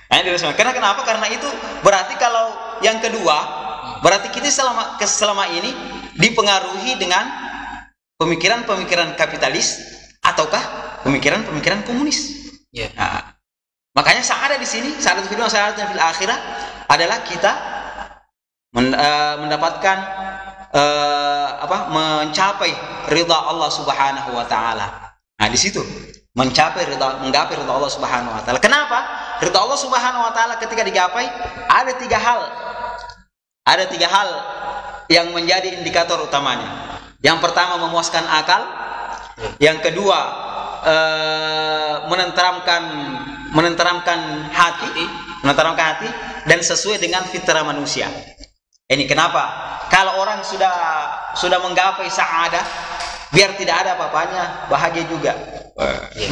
S2: Tanya diri masing-masing. Kenapa? Karena itu berarti kalau yang kedua, berarti kita selama ini dipengaruhi dengan pemikiran-pemikiran kapitalis ataukah pemikiran-pemikiran komunis. Nah, makanya sa'adah di sini, sa'adat fid dunya, sa'adat fil akhirah adalah kita mendapatkan mencapai ridha Allah Subhanahu wa taala. Nah, di situ menggapai ridha Allah Subhanahu wa taala. Kenapa? Ridha Allah Subhanahu wa taala ketika digapai ada tiga hal. Ada tiga hal yang menjadi indikator utamanya. Yang pertama memuaskan akal, yang kedua menenteramkan hati, dan sesuai dengan fitrah manusia. Ini kenapa? Kalau orang sudah menggapai sa'adah, biar tidak ada apa-apanya, bahagia juga.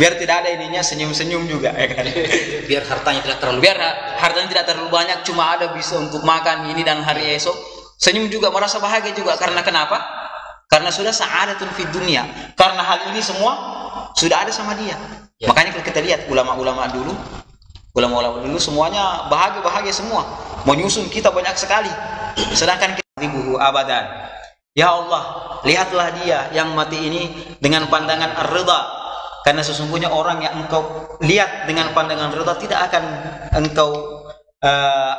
S2: Biar tidak ada ininya, senyum-senyum juga, ya kan?
S1: Biar hartanya tidak terlalu banyak, cuma ada bisa untuk makan ini dan hari esok. Senyum juga, merasa bahagia juga. Karena kenapa? Karena sudah sa'adatun fid dunia. Karena hal ini semua sudah ada sama dia. Makanya kalau kita lihat ulama-ulama dulu semuanya bahagia semua. Menyusun kita banyak sekali. Sedangkan kita ribuhu abadan. Ya Allah, lihatlah dia yang mati ini dengan pandangan ar-ridha. Karena sesungguhnya orang yang engkau lihat dengan pandangan ridha tidak akan engkau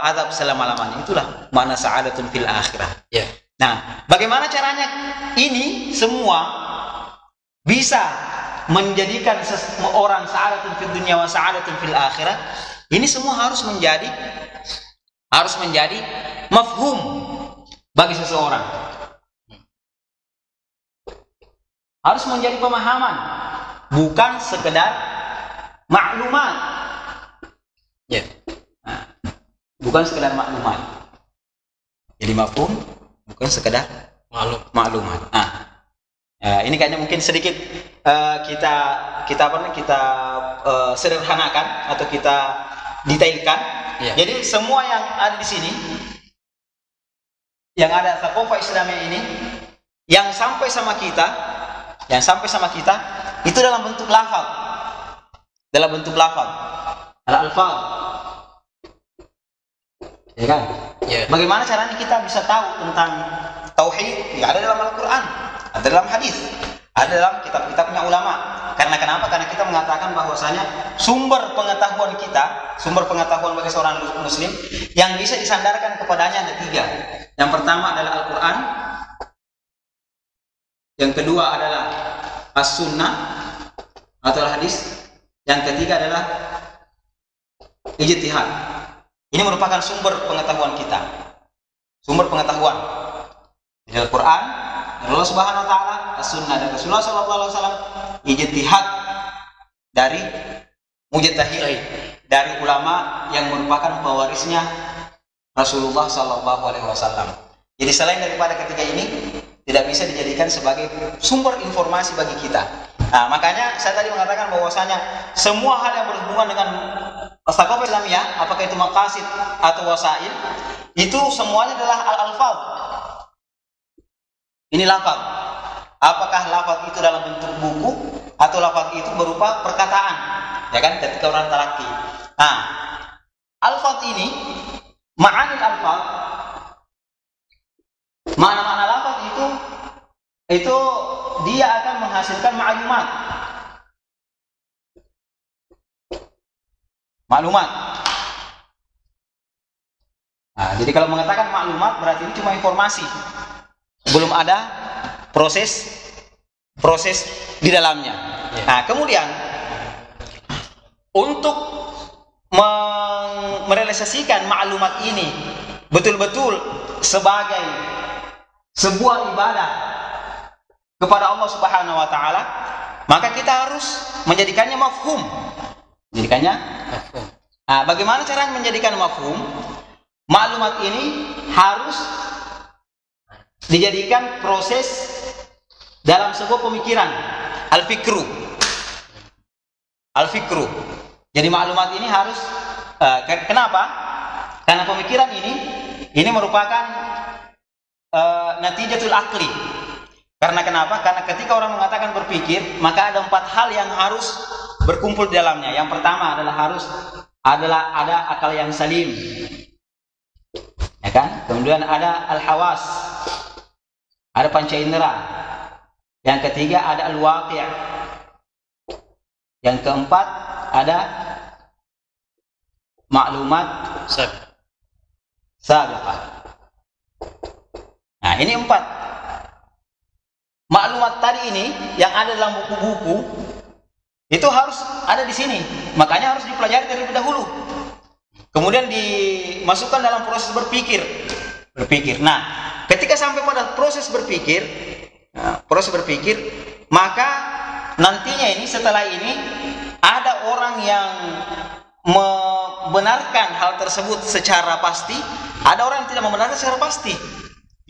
S1: azab selama-lamanya. Itulah makna sa'adatun fil akhirah. Nah, bagaimana caranya ini semua bisa menjadikan orang sa'adatun fid dunya wa sa'adatun fil akhirah? Ini semua harus menjadi mafhum bagi seseorang. Harus menjadi pemahaman, bukan sekedar maklumat. Bukan sekedar maklumat. Jadi mafhum bukan sekedar maklumat. Ini kayaknya mungkin sedikit kita sederhanakan atau kita detailkan. Jadi semua yang ada di sini, yang ada thaqafah Islamiyah ini, yang sampai sama kita itu dalam bentuk lafaz, al-alfaz, ya kan? Bagaimana caranya kita bisa tahu tentang tauhid? Ya, ada dalam Al-Quran, ada dalam hadis, ada dalam kitab-kitabnya ulama. Karena kenapa? Karena kita mengatakan bahwasanya sumber pengetahuan bagi seorang muslim yang bisa disandarkan kepadanya ada tiga. Yang pertama adalah Al-Quran, yang kedua adalah As-Sunnah atau Al-Hadis, yang ketiga adalah ijtihad. Ini merupakan sumber pengetahuan kita. Sumber pengetahuan dari Al-Quran, dari Allah Subhanahu wa taala, As-Sunnah dari Rasulullah sallallahu alaihi wasallam, ijtihad dari mujtahid, dari ulama yang merupakan pewarisnya Rasulullah sallallahu alaihi wasallam. Jadi selain daripada ketiga ini tidak bisa dijadikan sebagai sumber informasi bagi kita. Nah, makanya saya tadi mengatakan bahwasanya semua hal yang berhubungan dengan thaqafah Islamiyah, apakah itu maqasid atau wasail, itu semuanya adalah al-alfaz. Ini lafaz. Apakah lafaz itu dalam bentuk buku atau lafaz itu berupa perkataan, ya kan? Ketika orang talaqi. Nah, alfaz ini, ma'anil alfaz, mana-mana lafaz itu dia akan menghasilkan maklumat. Nah, jadi kalau mengatakan maklumat berarti ini cuma informasi, belum ada proses di dalamnya. Nah, kemudian untuk merealisasikan maklumat ini betul-betul sebagai sebuah ibadah kepada Allah Subhanahu wa taala, maka kita harus menjadikannya mafhum. Nah, bagaimana cara menjadikan mafhum? Maklumat ini harus dijadikan proses dalam sebuah pemikiran, al-fikru. Jadi maklumat ini harus kenapa? Karena pemikiran ini merupakan natijatul akli. Karena kenapa? Karena ketika orang mengatakan berpikir, maka ada 4 hal yang harus berkumpul di dalamnya. Yang pertama adalah ada akal yang salim, ya kan? Kemudian ada al-hawas, ada panca indera. Yang ketiga ada al-waqi'. Yang keempat ada maklumat sabiqah. Nah, ini 4.
S2: maklumat tadi ini yang ada dalam buku-buku itu harus ada di sini. Makanya harus dipelajari terlebih dahulu. Kemudian dimasukkan dalam proses berpikir. Nah, ketika sampai pada proses berpikir, maka nantinya ini setelah ini ada orang yang membenarkan hal tersebut secara pasti, ada orang yang tidak membenarkan secara pasti.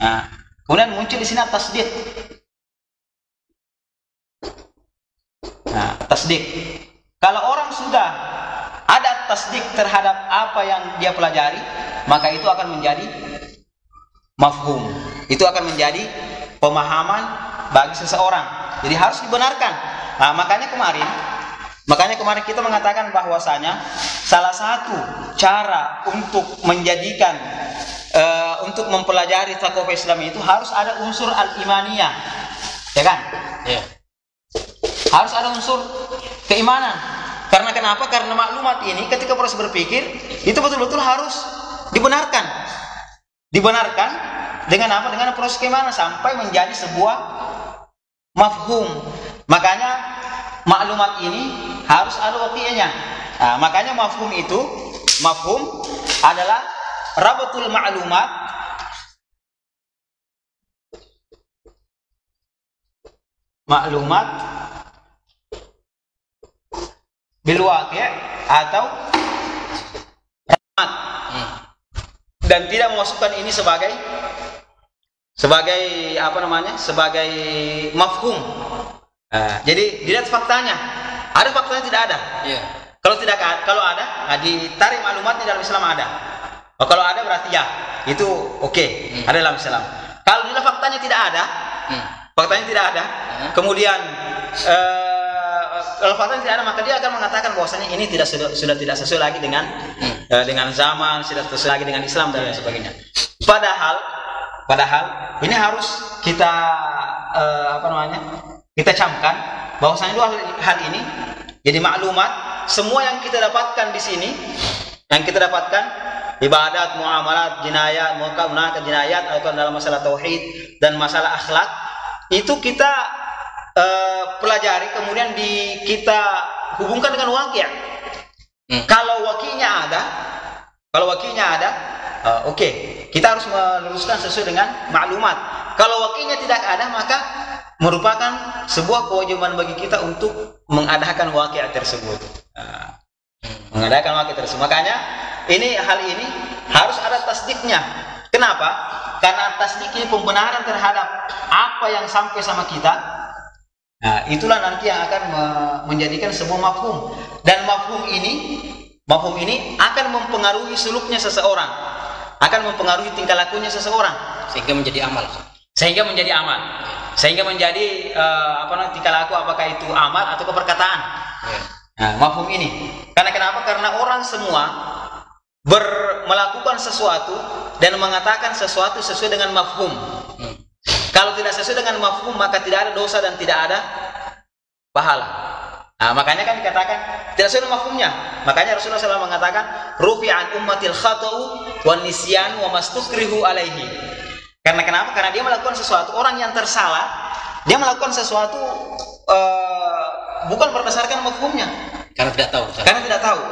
S2: Nah, kemudian muncul di sini tasdik. Nah, tasdik. Kalau orang sudah ada tasdik terhadap apa yang dia pelajari, maka itu akan menjadi mafhum. Itu akan menjadi pemahaman bagi seseorang. Jadi harus dibenarkan. Nah, makanya kemarin kita mengatakan bahwasanya salah satu cara untuk menjadikan untuk mempelajari thaqafah Islam itu harus ada unsur al-imaniyah. Ya kan?
S1: Ya.
S2: Harus ada unsur keimanan. Karena kenapa? Karena maklumat ini ketika proses berpikir itu betul-betul harus dibenarkan. Dibenarkan dengan apa? Dengan proses keimanan sampai menjadi sebuah mafhum. Makanya maklumat ini harus ada waqi'nya. Nah, makanya mafhum adalah rabatul maklumat bil waqi' atau rahmat. Dan tidak memasukkan ini sebagai sebagai mafhum. Jadi dilihat faktanya. Ada faktanya, tidak ada.
S1: Yeah.
S2: Kalau ada, ditarik maklumatnya dalam Islam ada. Kalau ada berarti ya, itu oke, ada dalam Islam. Kalau dilihat faktanya tidak ada, kemudian kalau faktanya tidak ada, maka dia akan mengatakan bahwasanya ini sudah tidak sesuai lagi dengan zaman, tidak sesuai lagi dengan Islam dan lain sebagainya. Padahal ini harus kita kita camkan bahwasanya dua hal ini. Jadi maklumat semua yang kita dapatkan di sini, ibadat, muamalat, jinayat, muamalat, jinayat, atau dalam masalah tauhid dan masalah akhlak, itu kita pelajari, kemudian kita hubungkan dengan waqi'. Kalau waqi'nya ada, oke, kita harus meluruskan sesuai dengan maklumat. Kalau waqi'nya tidak ada, maka merupakan sebuah kewajiban bagi kita untuk mengadakan waqi' tersebut. Makanya hal ini harus ada tasdiknya. Kenapa? Karena tasdik ini pembenaran terhadap apa yang sampai sama kita. Nah, itulah nanti yang akan menjadikan sebuah mafhum. Dan mafhum ini akan mempengaruhi suluknya seseorang, akan mempengaruhi tingkah lakunya seseorang,
S1: sehingga menjadi amal. Sehingga menjadi tingkah laku, apakah itu amal atau perkataan. Yeah. Nah, mafhum ini. Karena kenapa? Karena orang semua melakukan sesuatu dan mengatakan sesuatu sesuai dengan mafhum. Kalau tidak sesuai dengan mafhum, maka tidak ada dosa dan tidak ada pahala. Nah, makanya kan dikatakan tidak sesuai dengan mafhumnya. Makanya Rasulullah SAW mengatakan, rufi'an ummatil khata'u wan nisyan wa mastukrihu alaihi. Karena kenapa? Karena dia melakukan sesuatu, orang yang tersalah, dia melakukan sesuatu bukan berdasarkan mafhumnya. Karena tidak tahu.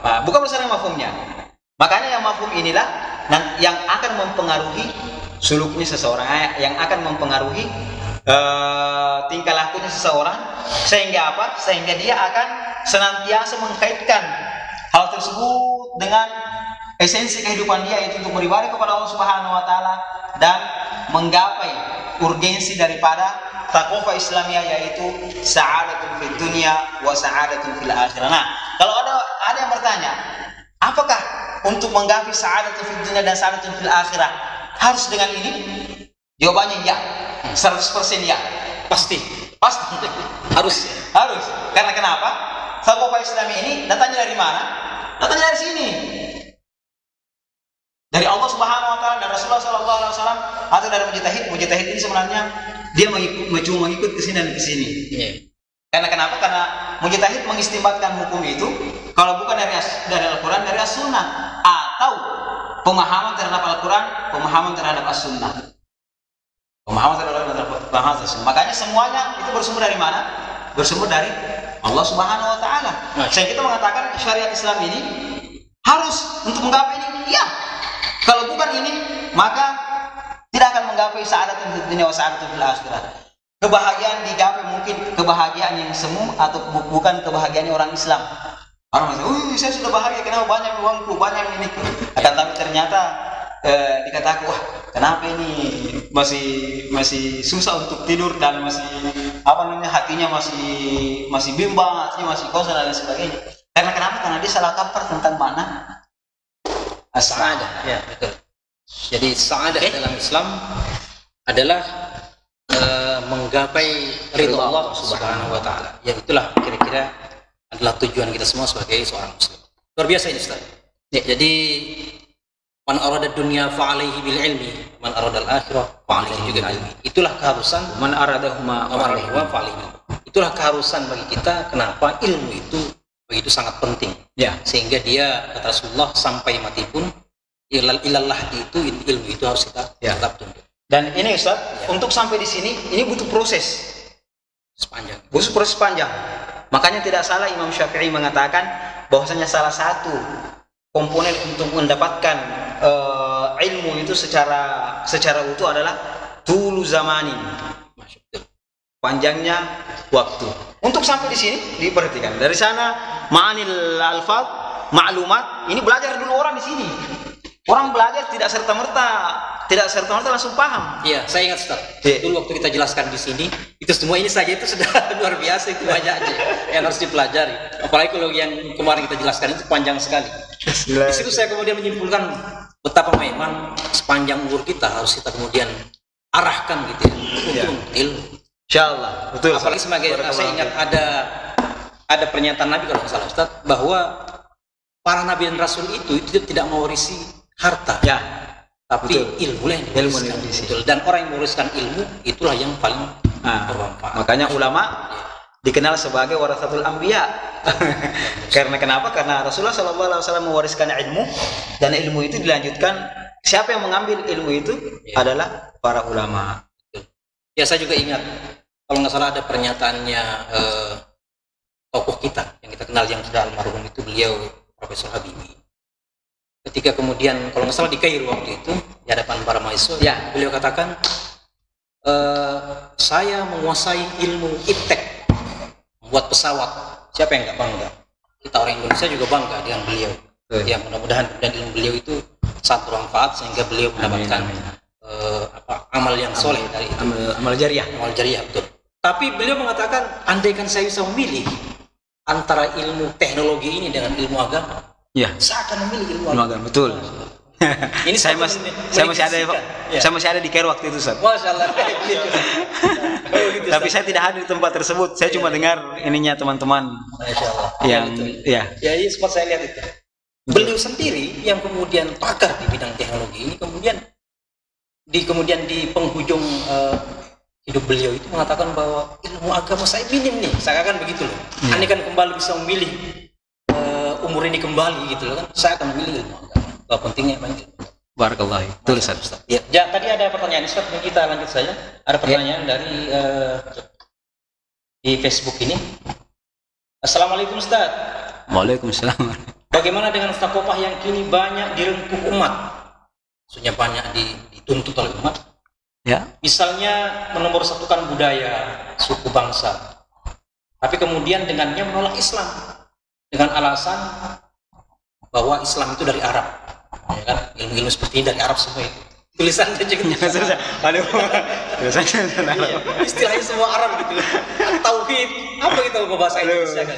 S2: Nah, bukan berdasarkan mafhumnya. Makanya yang mafhum inilah yang akan mempengaruhi suluknya seseorang, yang akan mempengaruhi tingkah lakunya seseorang, sehingga apa? Sehingga dia akan senantiasa mengkaitkan hal tersebut dengan esensi kehidupan dia, yaitu untuk beribadah kepada Allah Subhanahu wa taala dan menggapai urgensi daripada thaqafah Islamiyah, yaitu sa'adatun fid dunya wa sa'adatun fil akhirah. Nah, kalau ada yang bertanya, apakah untuk menggapai sa'adatun fid dunya dan sa'adatun fil akhirah harus dengan ini? Jawabannya ya, 100% ya. Pasti. Harus. Karena kenapa? Thaqafah Islamiyah ini datangnya dari mana? Datangnya dari sini. Dari Allah Subhanahu wa taala dan Rasulullah sallallahu alaihi wasallam, atau dari mujtahid. Mujtahid ini sebenarnya dia cuma mengikut ke sini dan ke sini. Yeah. Karena kenapa? Karena mujtahid mengistimbatkan hukum itu kalau bukan dari Al-Qur'an, dari As-Sunnah, atau pemahaman terhadap Al-Qur'an, pemahaman terhadap As-Sunnah. Pemahaman terhadap Muhammad SAW. Makanya semuanya itu bersumber dari mana? Bersumber dari Allah Subhanahu Wa Taala. Sehingga kita mengatakan syariat Islam ini harus untuk menggapai ini. Ya, kalau bukan ini maka tidak akan menggapai sa'adatul fid dunya wa sa'adatul fil akhirah. Kebahagiaan digapai mungkin kebahagiaan yang semu atau bukan kebahagiaan orang Islam. Orang mengatakan, saya sudah bahagia, kenapa banyak uangku, banyak ini. Akan tapi ternyata dikatakan, wah, kenapa ini masih susah untuk tidur dan masih hatinya masih bimbang, hatinya masih kosong dan sebagainya. Karena kenapa? Karena dia salah kaprah tentang mana
S1: as-sa'adah. Ya, betul. Jadi sa'adah dalam Islam adalah menggapai ridha Allah Subhanahu Wa Taala. Ya, itulah kira-kira adalah tujuan kita semua sebagai seorang Muslim. Luar biasa ini, Ustaz. Ya, jadi man arada dunya fa'alaihi bil ilmi, man arada al-akhirah fa'alaihi juga bil ilmi. Itulah keharusan
S2: man aradahuma
S1: fa'alaihi. Itulah keharusan bagi kita, kenapa ilmu itu begitu sangat penting.
S2: Ya,
S1: sehingga dia kata Rasulullah sampai mati pun ilallah itu ilmu itu harus kita tetap tuntut.
S2: Dan ini Ustaz, untuk sampai di sini ini butuh proses
S1: sepanjang.
S2: Butuh proses panjang. Makanya tidak salah Imam Syafi'i mengatakan bahwasanya salah satu komponen untuk mendapatkan ilmu itu secara utuh adalah tulu zamani, panjangnya waktu. Untuk sampai di sini diperhatikan. Dari sana ma'anil alfaz, maklumat, ini belajar dulu orang di sini. Orang belajar tidak serta-merta langsung paham.
S1: Iya, saya ingat Ustaz. Dulu waktu kita jelaskan di sini, itu semua ini saja itu sudah luar biasa, itu banyak aja yang harus dipelajari. Apalagi kalau yang kemarin kita jelaskan itu panjang sekali. Di situ saya kemudian menyimpulkan betapa memang sepanjang umur kita harus kita kemudian arahkan gitu ya untuk ilmu.
S2: Insyaallah, betul.
S1: Apalagi sebagai saya ingat ada pernyataan Nabi kalau nggak salah Ustaz, bahwa para nabi dan rasul itu tidak mewarisi harta.
S2: Ya.
S1: Tapi ilmu yang diwariskan. Dan orang yang mewariskan ilmu itulah yang paling bermanfaat.
S2: Makanya ulama dikenal sebagai warasatul anbiya. Karena kenapa? Karena Rasulullah SAW mewariskan ilmu, dan ilmu itu dilanjutkan. Siapa yang mengambil ilmu itu adalah para ulama.
S1: Ya, saya juga ingat kalau nggak salah ada pernyataannya tokoh kita yang kita kenal yang sudah almarhum itu, beliau Profesor Habibie. Ketika kemudian kalau nggak salah di Kairo waktu itu di hadapan para mahasiswa, beliau katakan, saya menguasai ilmu iptek, membuat pesawat. Siapa yang nggak bangga? Kita orang Indonesia juga bangga dengan beliau. Ya, mudah-mudahan dan ilmu beliau itu sangat bermanfaat sehingga beliau mendapatkan amal yang soleh dari itu.
S2: Amal jariah.
S1: Amal jariah, betul. Tapi beliau mengatakan, andaikan saya bisa memilih antara ilmu teknologi ini dengan ilmu agama, saya akan memilih ilmu agama.
S2: Betul.
S1: Ini
S2: saya masih ada di Kairo waktu itu, Ustaz.
S1: Masya Allah.
S2: Tapi saya tidak hadir di tempat tersebut. Saya cuma dengar ininya teman-teman.
S1: Masya Allah.
S2: Yang
S1: ini sempat saya lihat itu. Beliau sendiri yang kemudian pakar di bidang teknologi ini kemudian di penghujung hidup beliau itu mengatakan bahwa ilmu agama saya minim nih, saya akan begitu loh. Andai kan kembali bisa memilih umur ini kembali gitu loh kan, saya akan memilih ilmu agama. Bahwa pentingnya banyak.
S2: Barakallah. Betul, Ustaz.
S1: Ya, tadi ada pertanyaan Ustaz, kita lanjut saja. Ada pertanyaan dari di Facebook ini. Assalamualaikum Ustaz.
S2: Waalaikumsalam.
S1: Bagaimana dengan stakopah yang kini banyak direngkuh umat? Maksudnya banyak dituntut oleh umat.
S2: Ya.
S1: Misalnya menomorsatukan budaya, suku bangsa. Tapi kemudian dengannya menolak Islam dengan alasan bahwa Islam itu dari Arab. Ya kan? Ilmu-ilmu seperti ini dari Arab semua itu. Tulisan saja gitu. Istilahnya semua Arab gitu. Tauhid, apa gitu bahasa Indonesia kan?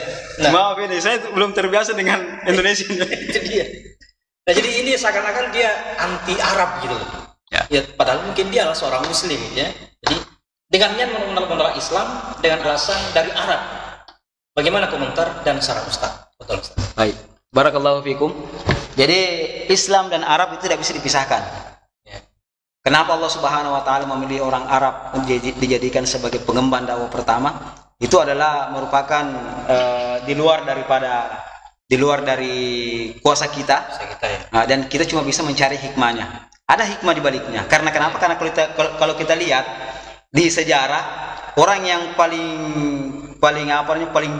S2: Maaf ini, saya belum terbiasa dengan Indonesia.
S1: Nah, jadi ini seakan-akan dia anti Arab gitu. Ya, padahal mungkin dia adalah seorang Muslim ya. Jadi dengannya menolak Islam dengan alasan dari Arab. Bagaimana komentar dan saran Ustaz? Betul Ustaz.
S2: Baik. Barakallahu fikum. Jadi Islam dan Arab itu tidak bisa dipisahkan. Kenapa Allah Subhanahu wa taala memilih orang Arab dijadikan sebagai pengemban dakwah pertama? Itu adalah merupakan di luar dari kuasa kita. Dan kita cuma bisa mencari hikmahnya. Ada hikmah di baliknya. Karena kenapa? Karena kalau kita lihat di sejarah orang yang paling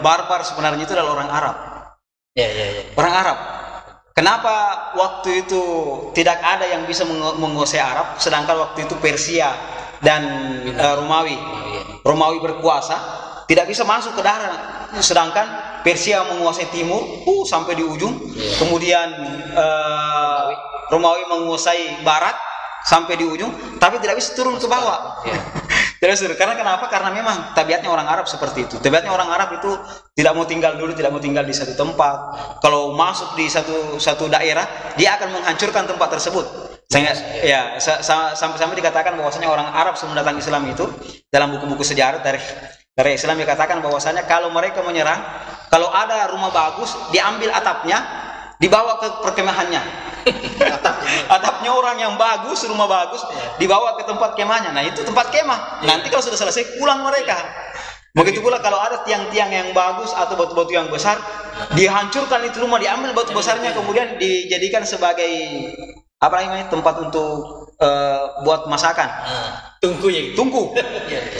S2: barbar sebenarnya itu adalah orang Arab. Orang Arab. Kenapa waktu itu tidak ada yang bisa menguasai Arab, sedangkan waktu itu Persia dan Romawi berkuasa, tidak bisa masuk ke darat, sedangkan Persia menguasai timur sampai di ujung, kemudian Romawi menguasai barat sampai di ujung, tapi tidak bisa turun ke bawah. Terus karena kenapa? Karena memang tabiatnya orang Arab seperti itu. Tabiatnya orang Arab itu tidak mau tinggal di satu tempat. Kalau masuk di satu daerah, dia akan menghancurkan tempat tersebut. Sehingga sampai dikatakan bahwasanya orang Arab sebelum datang Islam itu dalam buku-buku sejarah dari Islam dikatakan bahwasanya kalau mereka menyerang, kalau ada rumah bagus, diambil atapnya, dibawa ke perkemahannya. Atapnya orang yang bagus, rumah bagus, dibawa ke tempat kemahnya. Nah, itu tempat kemah. Nanti kalau sudah selesai pulang mereka. Begitu pula kalau ada tiang-tiang yang bagus atau batu-batu yang besar, dihancurkan itu rumah, diambil batu besarnya, kemudian dijadikan sebagai tempat untuk buat masakan. Tungku.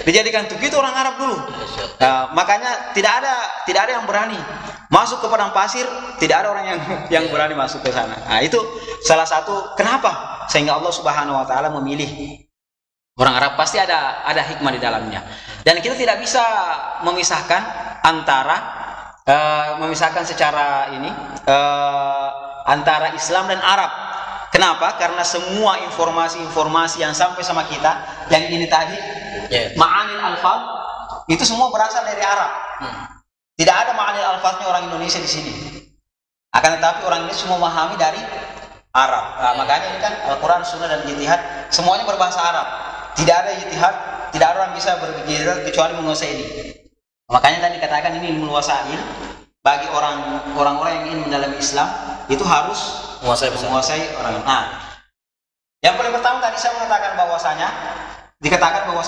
S2: Dijadikan tungku. Itu orang Arab dulu. Makanya tidak ada yang berani masuk ke padang pasir, tidak ada orang yang berani masuk ke sana. Nah, itu salah satu kenapa sehingga Allah Subhanahu wa taala memilih orang Arab. Pasti ada hikmah di dalamnya. Dan kita tidak bisa memisahkan secara ini antara Islam dan Arab. Kenapa? Karena semua informasi yang sampai sama kita yang ini tadi, ma'anil alfaz, itu semua berasal dari Arab. Tidak ada ma'anil alfaznya orang Indonesia di sini. Akan tetapi orang ini semua memahami dari Arab. Makanya ini kan Al-Quran, Sunnah dan Ijtihad semuanya berbahasa Arab. Tidak ada ijtihad, tidak ada orang bisa berbicara kecuali menguasai ini. Makanya tadi dikatakan ini ilmu wasail. Bagi orang-orang yang ingin mendalami Islam itu harus menguasai orang. Nah, yang paling pertama tadi saya mengatakan bahwasanya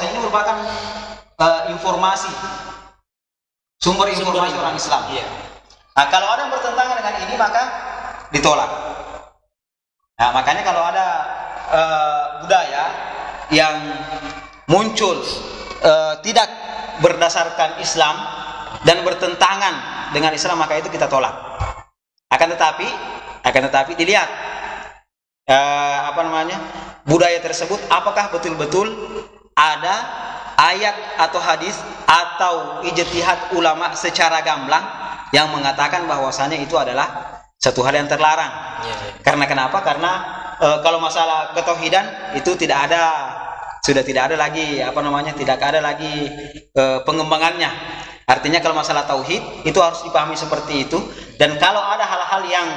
S2: ini merupakan sumber informasi orang Islam. Nah, kalau ada yang bertentangan dengan ini maka ditolak. Nah, makanya kalau ada budaya yang muncul tidak berdasarkan Islam dan bertentangan dengan Islam, maka itu kita tolak. Akan tetapi dilihat budaya tersebut apakah betul-betul ada ayat atau hadis atau ijtihad ulama secara gamblang yang mengatakan bahwasanya itu adalah satu hal yang terlarang. Karena kenapa? Karena kalau masalah ketauhidan itu sudah tidak ada lagi pengembangannya. Artinya kalau masalah tauhid itu harus dipahami seperti itu. Dan kalau ada hal-hal yang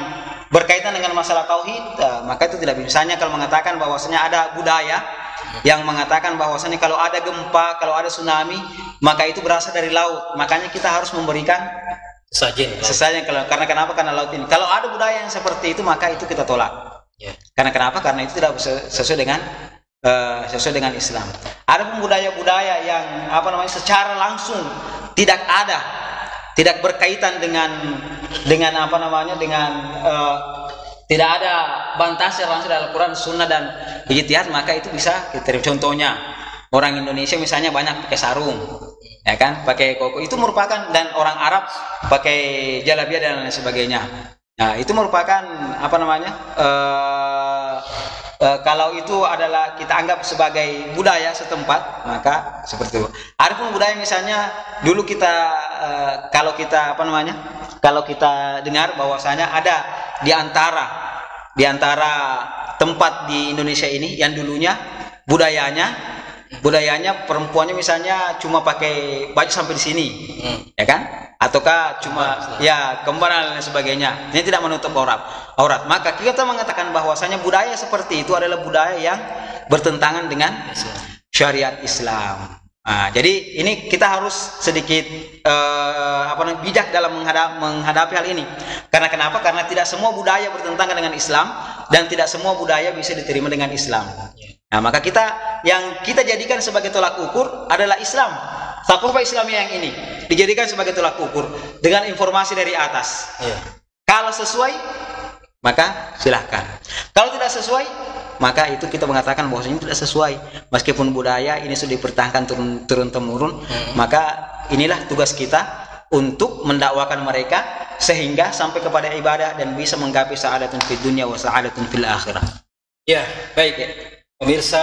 S2: berkaitan dengan masalah tauhid, maka itu tidak bisa. Misalnya kalau mengatakan bahwasanya ada budaya yang mengatakan bahwasanya kalau ada gempa, kalau ada tsunami, maka itu berasal dari laut. Makanya kita harus memberikan sesajen. Karena kenapa? Karena laut ini. Kalau ada budaya yang seperti itu, maka itu kita tolak. Karena kenapa? Karena itu tidak sesuai dengan Islam. Ada budaya-budaya yang secara langsung tidak berkaitan dengan tidak ada bantahan langsung dari Al-Quran, Sunnah dan Ijtihad, maka itu bisa kita. Contohnya orang Indonesia misalnya banyak pakai sarung, ya kan, pakai koko, itu merupakan, dan orang Arab pakai jalabiyah dan lain sebagainya. Nah, itu merupakan kalau itu adalah kita anggap sebagai budaya setempat, maka seperti itu. Ada pun budaya misalnya dulu kita kalau kita dengar bahwasanya ada di antara tempat di Indonesia ini yang dulunya budayanya perempuannya misalnya cuma pakai baju sampai di sini, ya kan? Ataukah cuma kembar dan lain sebagainya. Ini tidak menutup aurat. Maka kita mengatakan bahwasanya budaya seperti itu adalah budaya yang bertentangan dengan syariat Islam. Nah, jadi ini kita harus sedikit bijak dalam menghadapi hal ini. Karena kenapa? Karena tidak semua budaya bertentangan dengan Islam dan tidak semua budaya bisa diterima dengan Islam. Nah, maka yang kita jadikan sebagai tolak ukur adalah Islam. Thaqafah Islamiyah yang ini dijadikan sebagai tolak ukur dengan informasi dari atas. Kalau sesuai, maka silahkan. Kalau tidak sesuai, maka itu kita mengatakan bahwasanya tidak sesuai. Meskipun budaya ini sudah dipertahankan turun temurun, maka inilah tugas kita untuk mendakwakan mereka sehingga sampai kepada ibadah dan bisa menggapai sa'adatun fid dunya wa sa'adatun fil akhirah.
S1: Ya, baik ya. Pemirsa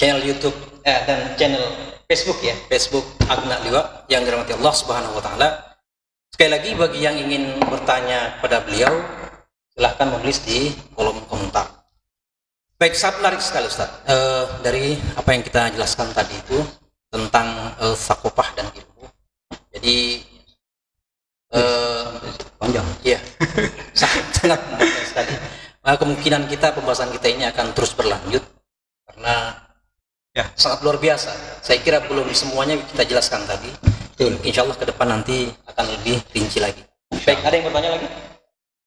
S1: channel YouTube dan channel Facebook ya, Facebook Agna Liwa yang dirahmati Allah Subhanahu wa taala. Sekali lagi bagi yang ingin bertanya kepada beliau, silahkan menulis di kolom komentar. Baik, sangat menarik sekali Ustaz. Dari apa yang kita jelaskan tadi itu tentang sakopah dan ilmu. Jadi
S2: panjang.
S1: Iya, sangat panjang sekali. Kemungkinan pembahasan kita ini akan terus berlanjut karena sangat luar biasa. Saya kira belum semuanya kita jelaskan tadi. Insya Allah ke depan nanti akan lebih rinci lagi. Baik, ada yang bertanya lagi?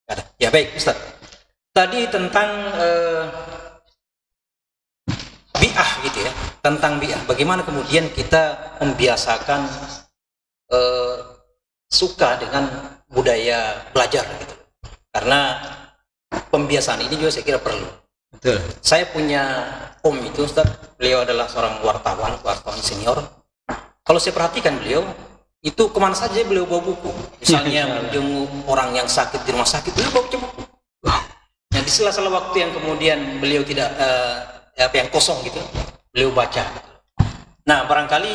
S1: Ada. Ya baik, Ustaz. Tadi tentang bi'ah gitu ya, tentang bi'ah. Bagaimana kemudian kita membiasakan suka dengan budaya belajar gitu. Karena pembiasaan ini juga saya kira perlu.
S2: Betul.
S1: Saya punya om itu Ustaz, beliau adalah seorang wartawan senior. Kalau saya perhatikan beliau, itu kemana saja beliau bawa buku. Misalnya menjenguk orang yang sakit di rumah sakit, beliau bawa buku. Nah, di sela-sela waktu yang kemudian beliau tidak yang kosong gitu, beliau baca. Nah, barangkali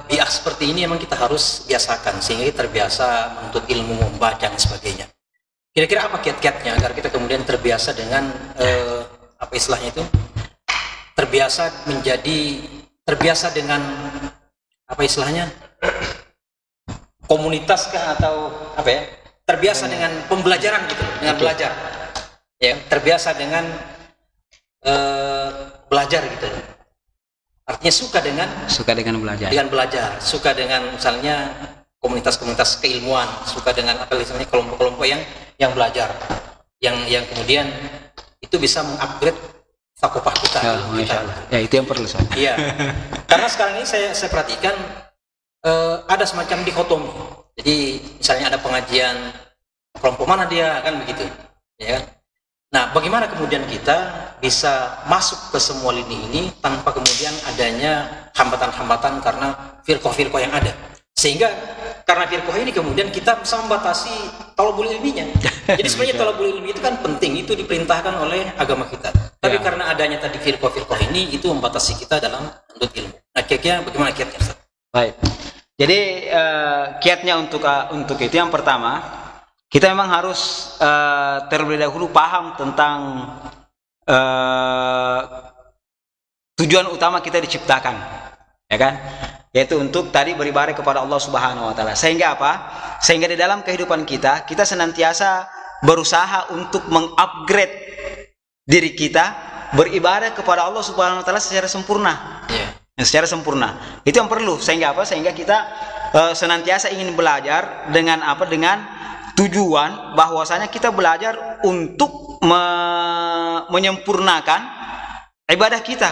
S1: biak seperti ini memang kita harus biasakan sehingga kita terbiasa menuntut ilmu, membaca dan sebagainya. Kira-kira apa kiat-kiatnya agar kita kemudian terbiasa dengan apa istilahnya itu? Terbiasa dengan apa istilahnya? Komunitas kah atau apa ya? Terbiasa dengan pembelajaran gitu, dengan belajar. Ya, terbiasa dengan belajar gitu. Artinya suka dengan belajar. Dengan belajar, suka dengan misalnya komunitas-komunitas keilmuan, suka dengan apa misalnya kelompok-kelompok yang belajar, yang kemudian itu bisa mengupgrade sakopah kita.
S2: Ya, itu yang perlu saya.
S1: Iya. Karena sekarang ini saya perhatikan ada semacam dikotomi. Jadi misalnya ada pengajian kelompok mana dia kan begitu, ya kan? Nah, bagaimana kemudian kita bisa masuk ke semua lini ini tanpa kemudian adanya hambatan-hambatan karena firqah-firqah yang ada. Sehingga karena firqah ini kemudian kita bisa membatasi talabul ilminya. Jadi sebenarnya talabul ilmi itu kan penting, itu diperintahkan oleh agama kita. Tapi karena adanya tadi firqah-firqah ini, itu membatasi kita dalam menuntut ilmu. Nah, kira-kira bagaimana kiatnya, Ustaz?
S2: Baik. Jadi kiatnya untuk itu yang pertama, kita memang harus terlebih dahulu paham tentang tujuan utama kita diciptakan, ya kan? Yaitu untuk tadi beribadah kepada Allah Subhanahu wa taala. Sehingga apa? Sehingga di dalam kehidupan kita senantiasa berusaha untuk mengupgrade diri kita beribadah kepada Allah Subhanahu wa taala secara sempurna. Secara sempurna. Itu yang perlu. Sehingga apa? Sehingga kita senantiasa ingin belajar dengan apa? Dengan tujuan bahwasanya kita belajar untuk menyempurnakan ibadah kita.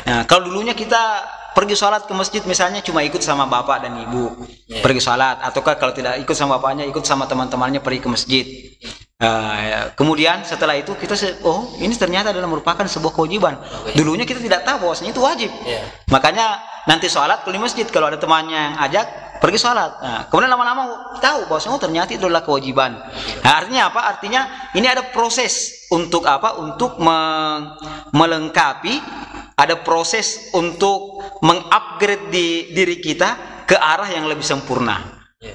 S2: Nah, kalau dulunya kita pergi sholat ke masjid misalnya cuma ikut sama bapak dan ibu pergi sholat, ataukah kalau tidak ikut sama bapaknya ikut sama teman-temannya pergi ke masjid. Kemudian setelah itu kita ini ternyata adalah merupakan sebuah kewajiban. Dulunya kita tidak tahu bahwasanya itu wajib. Makanya nanti sholat di masjid kalau ada temannya yang ajak pergi sholat. Nah, kemudian lama-lama tahu bahwasanya ternyata itu adalah kewajiban. Nah, artinya apa? Artinya ini ada proses untuk apa? Untuk melengkapi, ada proses untuk mengupgrade diri kita ke arah yang lebih sempurna.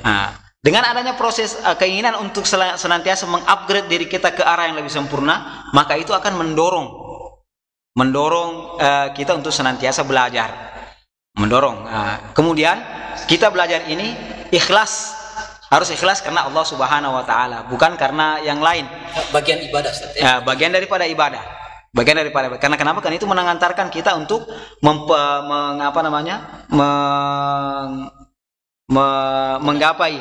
S2: Nah, dengan adanya proses keinginan untuk senantiasa mengupgrade diri kita ke arah yang lebih sempurna, maka itu akan mendorong kita untuk senantiasa belajar. Kemudian kita belajar ini harus ikhlas karena Allah Subhanahu wa taala, bukan karena yang lain. Bagian ibadah, bagian daripada ibadah. Karena kenapa? Kan itu mengantarkan kita untuk menggapai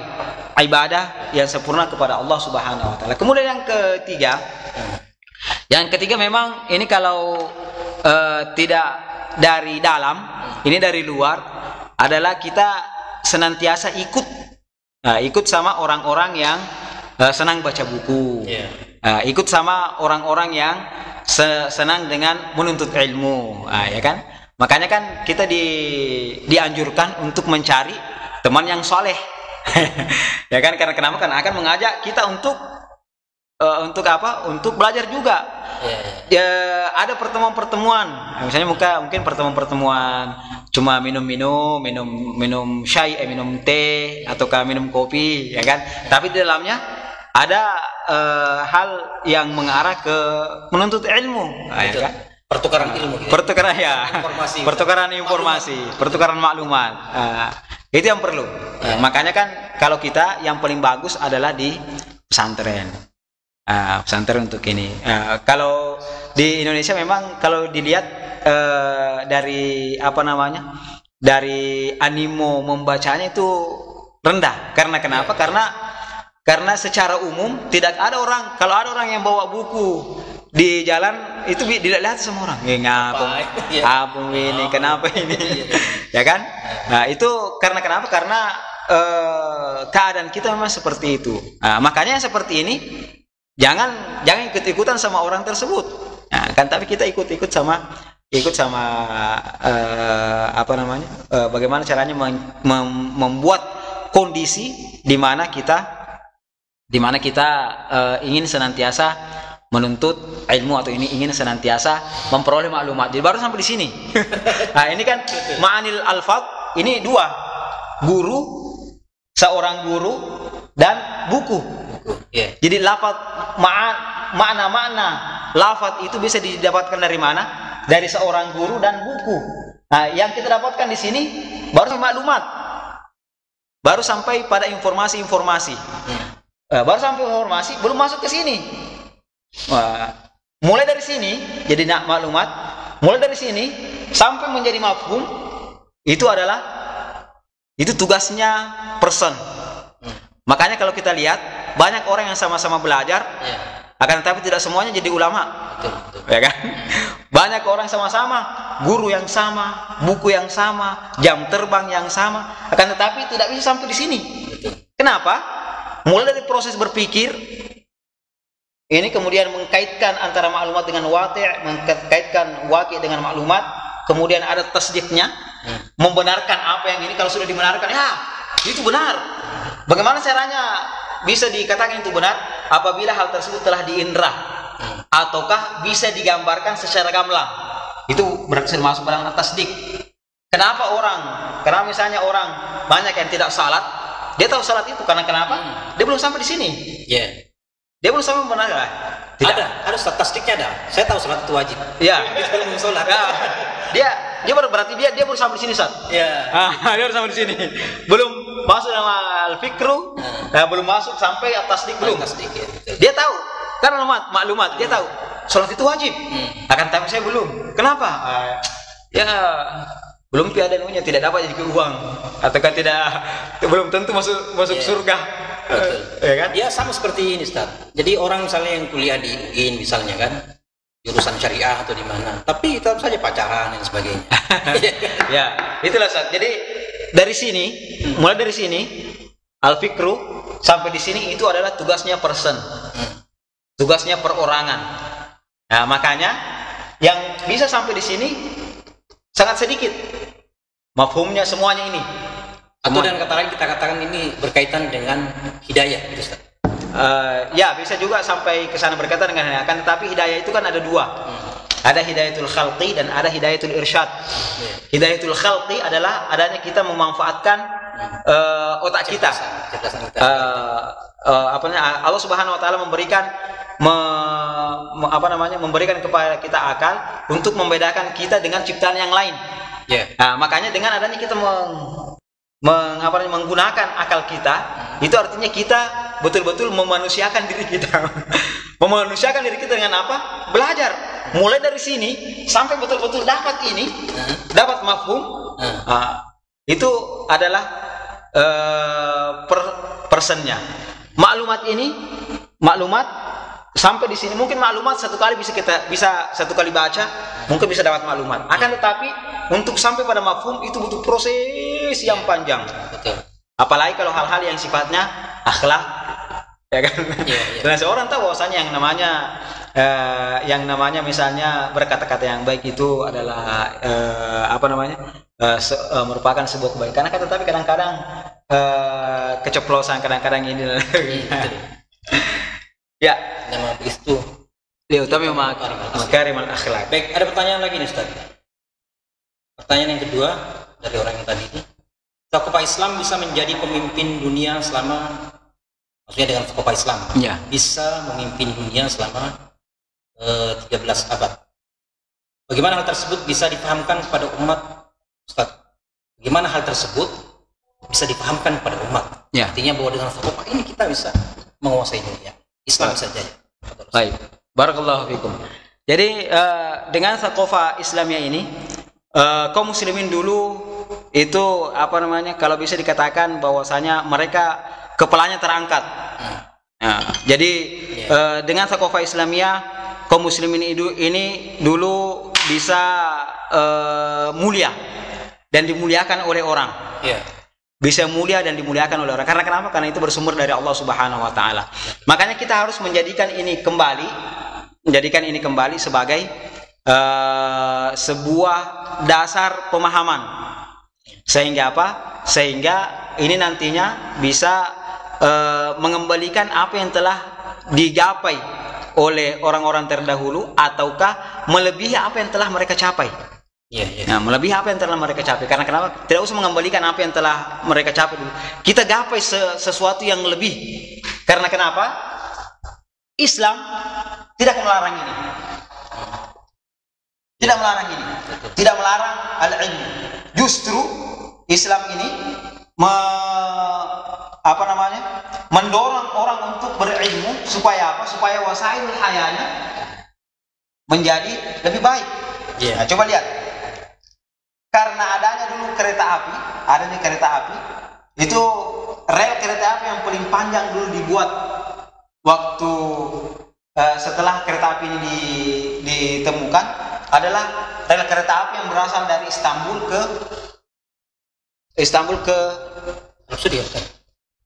S2: ibadah yang sempurna kepada Allah Subhanahu wa taala. Kemudian yang ketiga memang ini kalau tidak dari dalam, ini dari luar, adalah kita senantiasa ikut sama orang-orang yang senang baca buku. Ikut sama orang-orang yang senang dengan menuntut ilmu, ya kan? Makanya kan kita dianjurkan untuk mencari teman yang soleh, ya kan? Karena kenapa? Karena akan mengajak kita untuk apa? Untuk belajar juga. Ya, ada pertemuan-pertemuan, misalnya mungkin pertemuan-pertemuan cuma minum syai, minum teh ataukah minum kopi, ya kan? Tapi di dalamnya ada hal yang mengarah ke menuntut ilmu, ya kan?
S1: Pertukaran ilmu,
S2: pertukaran informasi, pertukaran maklumat. Itu yang perlu. Makanya kan kalau kita yang paling bagus adalah di pesantren. Pesantren untuk ini. Kalau di Indonesia memang kalau dilihat dari dari animo membacanya itu rendah. Karena kenapa? Karena secara umum tidak ada orang, kalau ada orang yang bawa buku di jalan itu tidak lihat semua orang. Apa ini? Kenapa ini? Ya kan? Nah, itu karena kenapa? Karena keadaan kita memang seperti itu. Makanya seperti ini jangan ikut-ikutan sama orang tersebut. Nah, kan tapi kita ikut sama bagaimana caranya membuat kondisi di mana kita ingin senantiasa menuntut ilmu atau ingin senantiasa memperoleh maklumat. Jadi baru sampai di sini. Nah, ini kan ma'anil alfaz ini dua, seorang guru dan buku. Jadi lafaz makna lafaz itu bisa didapatkan dari mana? Dari seorang guru dan buku. Nah, yang kita dapatkan di sini baru maklumat. Baru sampai pada informasi-informasi. Baru sampai informasi, belum masuk ke sini. Mulai dari sini jadi maklumat, mulai dari sini sampai menjadi mafhum, itu tugasnya person. Makanya kalau kita lihat banyak orang yang sama-sama belajar, akan tetapi tidak semuanya jadi ulama. Betul. Ya kan? Banyak orang sama-sama, guru yang sama, buku yang sama, jam terbang yang sama, akan tetapi tidak bisa sampai di sini. Kenapa? Mulai dari proses berpikir, ini kemudian mengkaitkan antara maklumat dengan waqi', mengkaitkan waqi' dengan maklumat, kemudian ada tasdiknya, membenarkan apa yang ini. Kalau sudah dibenarkan, ya itu benar. Bagaimana caranya bisa dikatakan itu benar? Apabila hal tersebut telah diindra, ataukah bisa digambarkan secara gamblang, itu berarti masuk dalam tasdik. Karena misalnya orang banyak yang tidak salat, dia tahu salat itu karena kenapa? Dia belum sampai di sini. Dia belum sampai membenarkan. Ada tasdiknya ada. Saya tahu salat itu wajib. Dia belum salat. Dia berarti dia baru sampai di sini, Ustaz. Dia baru sampai di sini. Belum masuk dalam al-fikru, belum masuk sampai tasdik belum. Dia tahu karena maklumat, dia tahu salat itu wajib. Akan tapi saya belum. Kenapa? Belum tiada ilmunya, tidak dapat jadi uang, ataukah belum tentu masuk surga.
S1: Betul.
S2: Ya kan?
S1: Ya sama seperti ini, Ustaz. Jadi orang misalnya yang kuliah di UIN misalnya kan, jurusan syariah atau di mana, tapi tetap saja pacaran dan sebagainya.
S2: Ya, itulah, Ustaz. Jadi mulai dari sini al-fikru sampai di sini itu adalah tugasnya person. Tugasnya perorangan. Nah, makanya yang bisa sampai di sini sangat sedikit. Mafhumnya semuanya ini.
S1: Atau dengan kata lain kita katakan ini berkaitan dengan hidayah, gitu, Ustaz.
S2: Ya, bisa juga sampai ke sana berkaitan dengan hidayah. Kan tetapi hidayah itu kan ada dua. Ada hidayatul khalqi dan ada hidayatul irsyad. Hidayatul khalqi adalah adanya kita memanfaatkan otak kita. Allah Subhanahu wa taala memberikan kepada kita akal untuk membedakan kita dengan ciptaan yang lain. Nah, makanya dengan adanya kita menggunakan akal kita, itu artinya kita betul-betul memanusiakan diri kita. Memanusiakan diri kita dengan apa? Belajar. Mulai dari sini sampai betul-betul dapat dapat mafhum. Itu adalah personnya. Maklumat sampai di sini mungkin maklumat satu kali bisa satu kali baca, mungkin bisa dapat maklumat. Akan tetapi untuk sampai pada mafhum itu butuh proses yang panjang.
S1: Betul.
S2: Apalagi kalau hal-hal yang sifatnya akhlak, ya kan? Dan seorang tahu bahwasanya yang namanya misalnya berkata-kata yang baik itu adalah merupakan sebuah kebaikan. Karena tetapi kadang-kadang keceplosan, kadang-kadang ini. Ya.
S1: Nama itu.
S2: Utama makarimul akhlak.
S1: Baik, ada pertanyaan lagi nih Ustaz. Pertanyaan yang kedua dari orang yang tadi ini. Tokoh Islam bisa menjadi pemimpin dunia selama, maksudnya dengan tokoh Islam bisa memimpin dunia selama 13 abad. Bagaimana hal tersebut bisa dipahamkan kepada umat, Ustaz? Bagaimana hal tersebut bisa dipahamkan kepada umat? Artinya bahwa dengan tokoh ini kita bisa menguasai dunia. Islam saja.
S2: Baik, barakallahu fikum. Jadi dengan thaqafah Islamiyah ini, kaum muslimin dulu itu kalau bisa dikatakan bahwasanya mereka kepalanya terangkat. Jadi dengan thaqafah Islamiyah, kaum muslimin ini dulu bisa mulia dan dimuliakan oleh orang. Bisa mulia dan dimuliakan oleh orang. Karena kenapa? Karena itu bersumber dari Allah Subhanahu wa taala. Makanya kita harus menjadikan ini kembali sebagai sebuah dasar pemahaman. Sehingga apa? Sehingga ini nantinya bisa mengembalikan apa yang telah digapai oleh orang-orang terdahulu ataukah melebihi apa yang telah mereka capai. Nah, melebihi apa yang telah mereka capai. Karena kenapa? Tidak usah mengembalikan apa yang telah mereka capai dulu. Kita gapai sesuatu yang lebih. Karena kenapa? Islam tidak melarang ini. Tidak melarang ini. Tidak melarang al-ilmu. Justru Islam ini mendorong orang untuk berilmu supaya apa? Supaya wasailul hayanya menjadi lebih baik. Nah, coba lihat. Karena adanya dulu kereta api, itu rel kereta api yang paling panjang dulu dibuat waktu setelah kereta api ini ditemukan adalah rel kereta api yang berasal dari Istanbul ke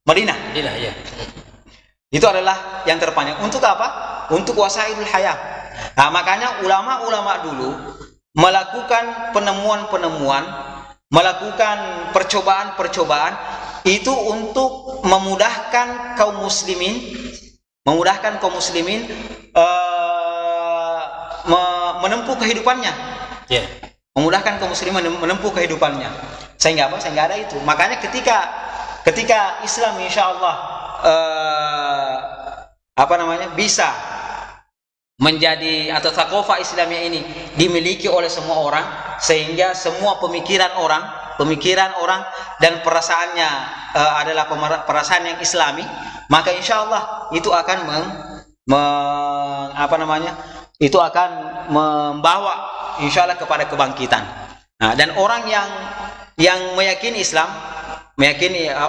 S2: Madinah. Ya. Itu adalah yang terpanjang. Untuk apa? Untuk wasailul hayah. Nah, makanya ulama-ulama dulu melakukan penemuan-penemuan, melakukan percobaan-percobaan itu untuk memudahkan kaum muslimin menempuh kehidupannya. Memudahkan kaum muslimin menempuh kehidupannya. Sehingga apa? Sehingga ada itu. Makanya ketika Islam insyaallah bisa menjadi atau thaqafah Islamiyah ini dimiliki oleh semua orang, sehingga semua pemikiran orang dan perasaannya adalah perasaan yang Islami, maka insyaallah itu akan itu akan membawa insyaallah kepada kebangkitan. Nah, dan orang yang meyakini Islam,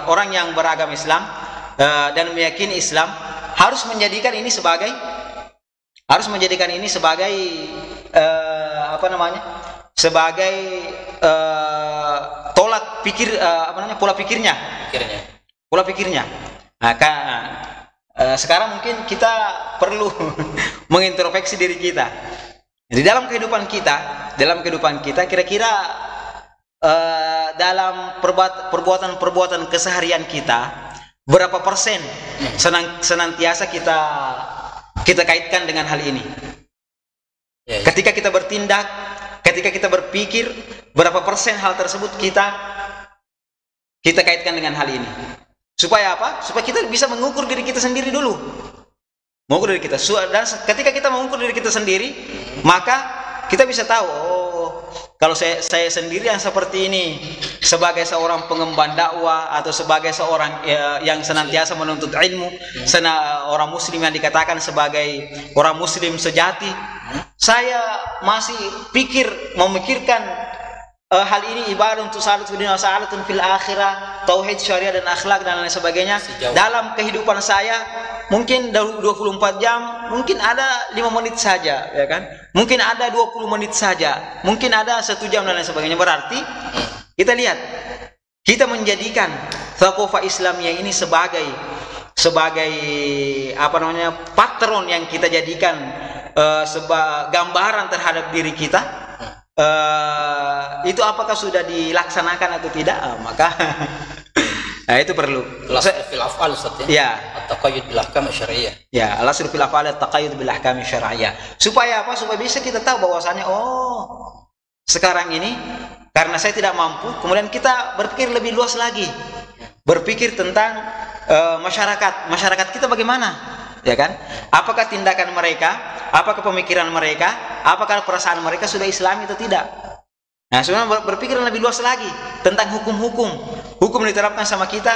S2: orang yang beragama Islam dan meyakini Islam harus menjadikan ini sebagai tolak pikir pola pikirnya. Maka sekarang mungkin kita perlu mengintrospeksi diri kita. Di dalam kehidupan kita kira-kira dalam perbuatan keseharian kita berapa persen senantiasa kita kaitkan dengan hal ini. Ketika kita bertindak, ketika kita berpikir, berapa persen hal tersebut kita kaitkan dengan hal ini. Supaya apa? Supaya kita bisa mengukur diri kita sendiri dulu. Mengukur diri kita. Dan ketika kita mengukur diri kita sendiri, maka kita bisa tahu, kalau saya sendiri yang seperti ini, sebagai seorang pengemban dakwah atau sebagai seorang yang senantiasa menuntut ilmu, orang muslim yang dikatakan sebagai orang muslim sejati, saya masih memikirkan hal ini ibadah untuk salatun dunia salatun fil akhirah, tauhid syariah dan akhlak dan lain sebagainya. Dalam kehidupan saya mungkin 24 jam, mungkin ada 5 menit saja, ya kan? Mungkin ada 20 menit saja, mungkin ada 1 jam dan lain sebagainya. Berarti kita lihat, kita menjadikan thaqafah Islamiyah ini sebagai sebagai apa namanya patron yang kita jadikan sebagai gambaran terhadap diri kita, itu apakah sudah dilaksanakan atau tidak? Maka nah, itu perlu.
S1: Fil af'al Ustaz ya. At-taqayyud bil ahkam syar'iyyah.
S2: Ya, al-asl fil af'al at-taqayyud bil ahkam syar'iyyah. Supaya apa? Supaya bisa kita tahu bahwasanya sekarang ini karena saya tidak mampu, kemudian kita berpikir lebih luas lagi. Berpikir tentang masyarakat kita bagaimana, ya kan? Apakah tindakan mereka, apakah pemikiran mereka, apakah perasaan mereka sudah Islami atau tidak? Nah, sebenarnya berpikir lebih luas lagi tentang hukum yang diterapkan sama kita,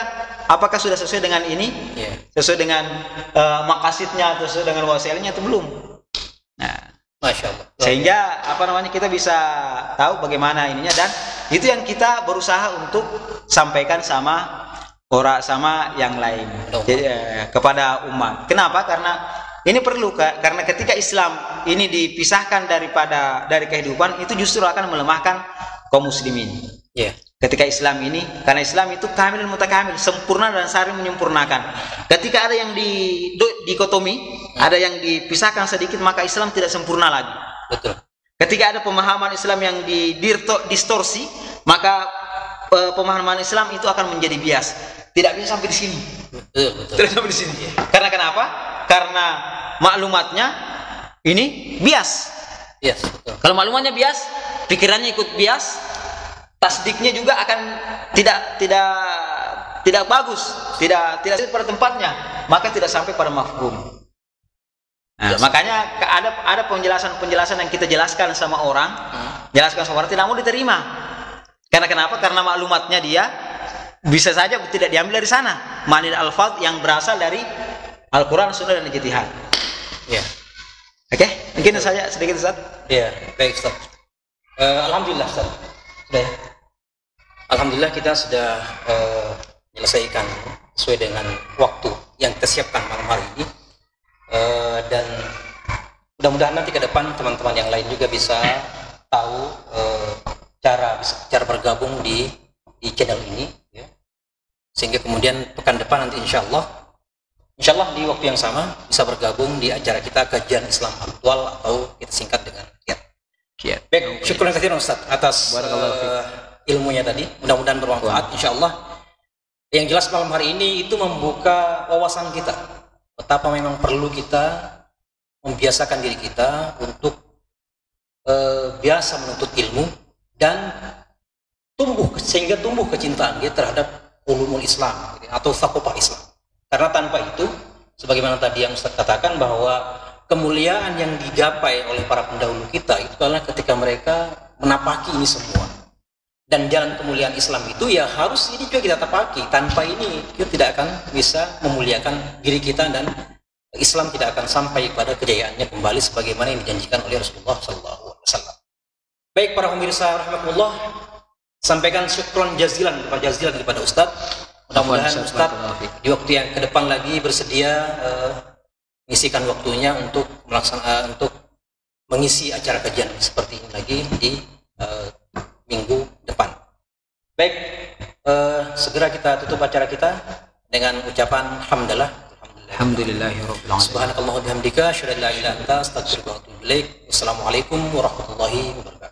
S2: apakah sudah sesuai dengan ini, sesuai dengan maqasidnya atau sesuai dengan wasilnya atau belum? Nah,
S1: Masya Allah.
S2: Sehingga apa namanya kita bisa tahu bagaimana ininya, dan itu yang kita berusaha untuk sampaikan sama yang lain, kepada umat. Kenapa? Karena ini perlu, karena ketika Islam ini dipisahkan dari kehidupan, itu justru akan melemahkan kaum muslimin. Ketika Islam ini, karena Islam itu kamil mutakamil, sempurna dan saling menyempurnakan. Ketika ada yang dikotomi, ada yang dipisahkan sedikit, maka Islam tidak sempurna lagi.
S1: Betul.
S2: Ketika ada pemahaman Islam yang distorsi, maka pemahaman Islam itu akan menjadi bias. Tidak bisa sampai di sini.
S1: Betul.
S2: Tidak sampai di sini. Karena kenapa? Karena maklumatnya ini bias.
S1: Betul.
S2: Kalau maklumatnya bias, pikirannya ikut bias, tasdiknya juga akan tidak bagus, tidak pada tempatnya, maka tidak sampai pada mafhum. Nah, makanya ada penjelasan yang kita jelaskan sama orang, tidak mau diterima. Karena kenapa? Karena maklumatnya dia bisa saja tidak diambil dari sana. Ma'anil alfaz yang berasal dari Al-Quran, Sunnah, dan ijtihad. Oke, mungkin saja sedikit Ustaz.
S1: Baik Ustaz. Alhamdulillah Ustaz. Alhamdulillah kita sudah menyelesaikan sesuai dengan waktu yang kita siapkan malam hari ini. Dan mudah-mudahan nanti ke depan teman-teman yang lain juga bisa tahu cara bergabung di channel ini, ya. Sehingga kemudian pekan depan nanti insya Allah di waktu yang sama bisa bergabung di acara kita kajian Islam aktual, atau kita singkat dengan Kiat. Baik, syukur katsiran Ustaz atas ilmunya tadi, mudah-mudahan bermanfaat insya Allah. Yang jelas malam hari ini itu membuka wawasan kita, betapa memang perlu kita membiasakan diri kita untuk biasa menuntut ilmu dan sehingga tumbuh kecintaan dia terhadap ulumul Islam atau thaqafah Islam. Karena tanpa itu, sebagaimana tadi yang Ustaz katakan, bahwa kemuliaan yang digapai oleh para pendahulu kita itu adalah ketika mereka menapaki ini semua. Dan jalan kemuliaan Islam itu ya harus ini juga kita tapaki. Tanpa ini kita tidak akan bisa memuliakan diri kita, dan Islam tidak akan sampai pada kejayaannya kembali sebagaimana yang dijanjikan oleh Rasulullah SAW. Baik para pemirsa rahimakumullah, sampaikan syukran jazilan kepada Ustaz. Mudah-mudahan Ustaz di waktu yang ke depan lagi bersedia mengisikan waktunya untuk mengisi acara kajian seperti ini lagi di minggu depan. Baik, segera kita tutup acara kita dengan ucapan alhamdulillahirabbil alamin. Subhanakallahumma wa bihamdika asyhadu an la ilaha illa anta astaghfiruka wa atubu ilaik. Wassalamualaikum warahmatullahi wabarakatuh.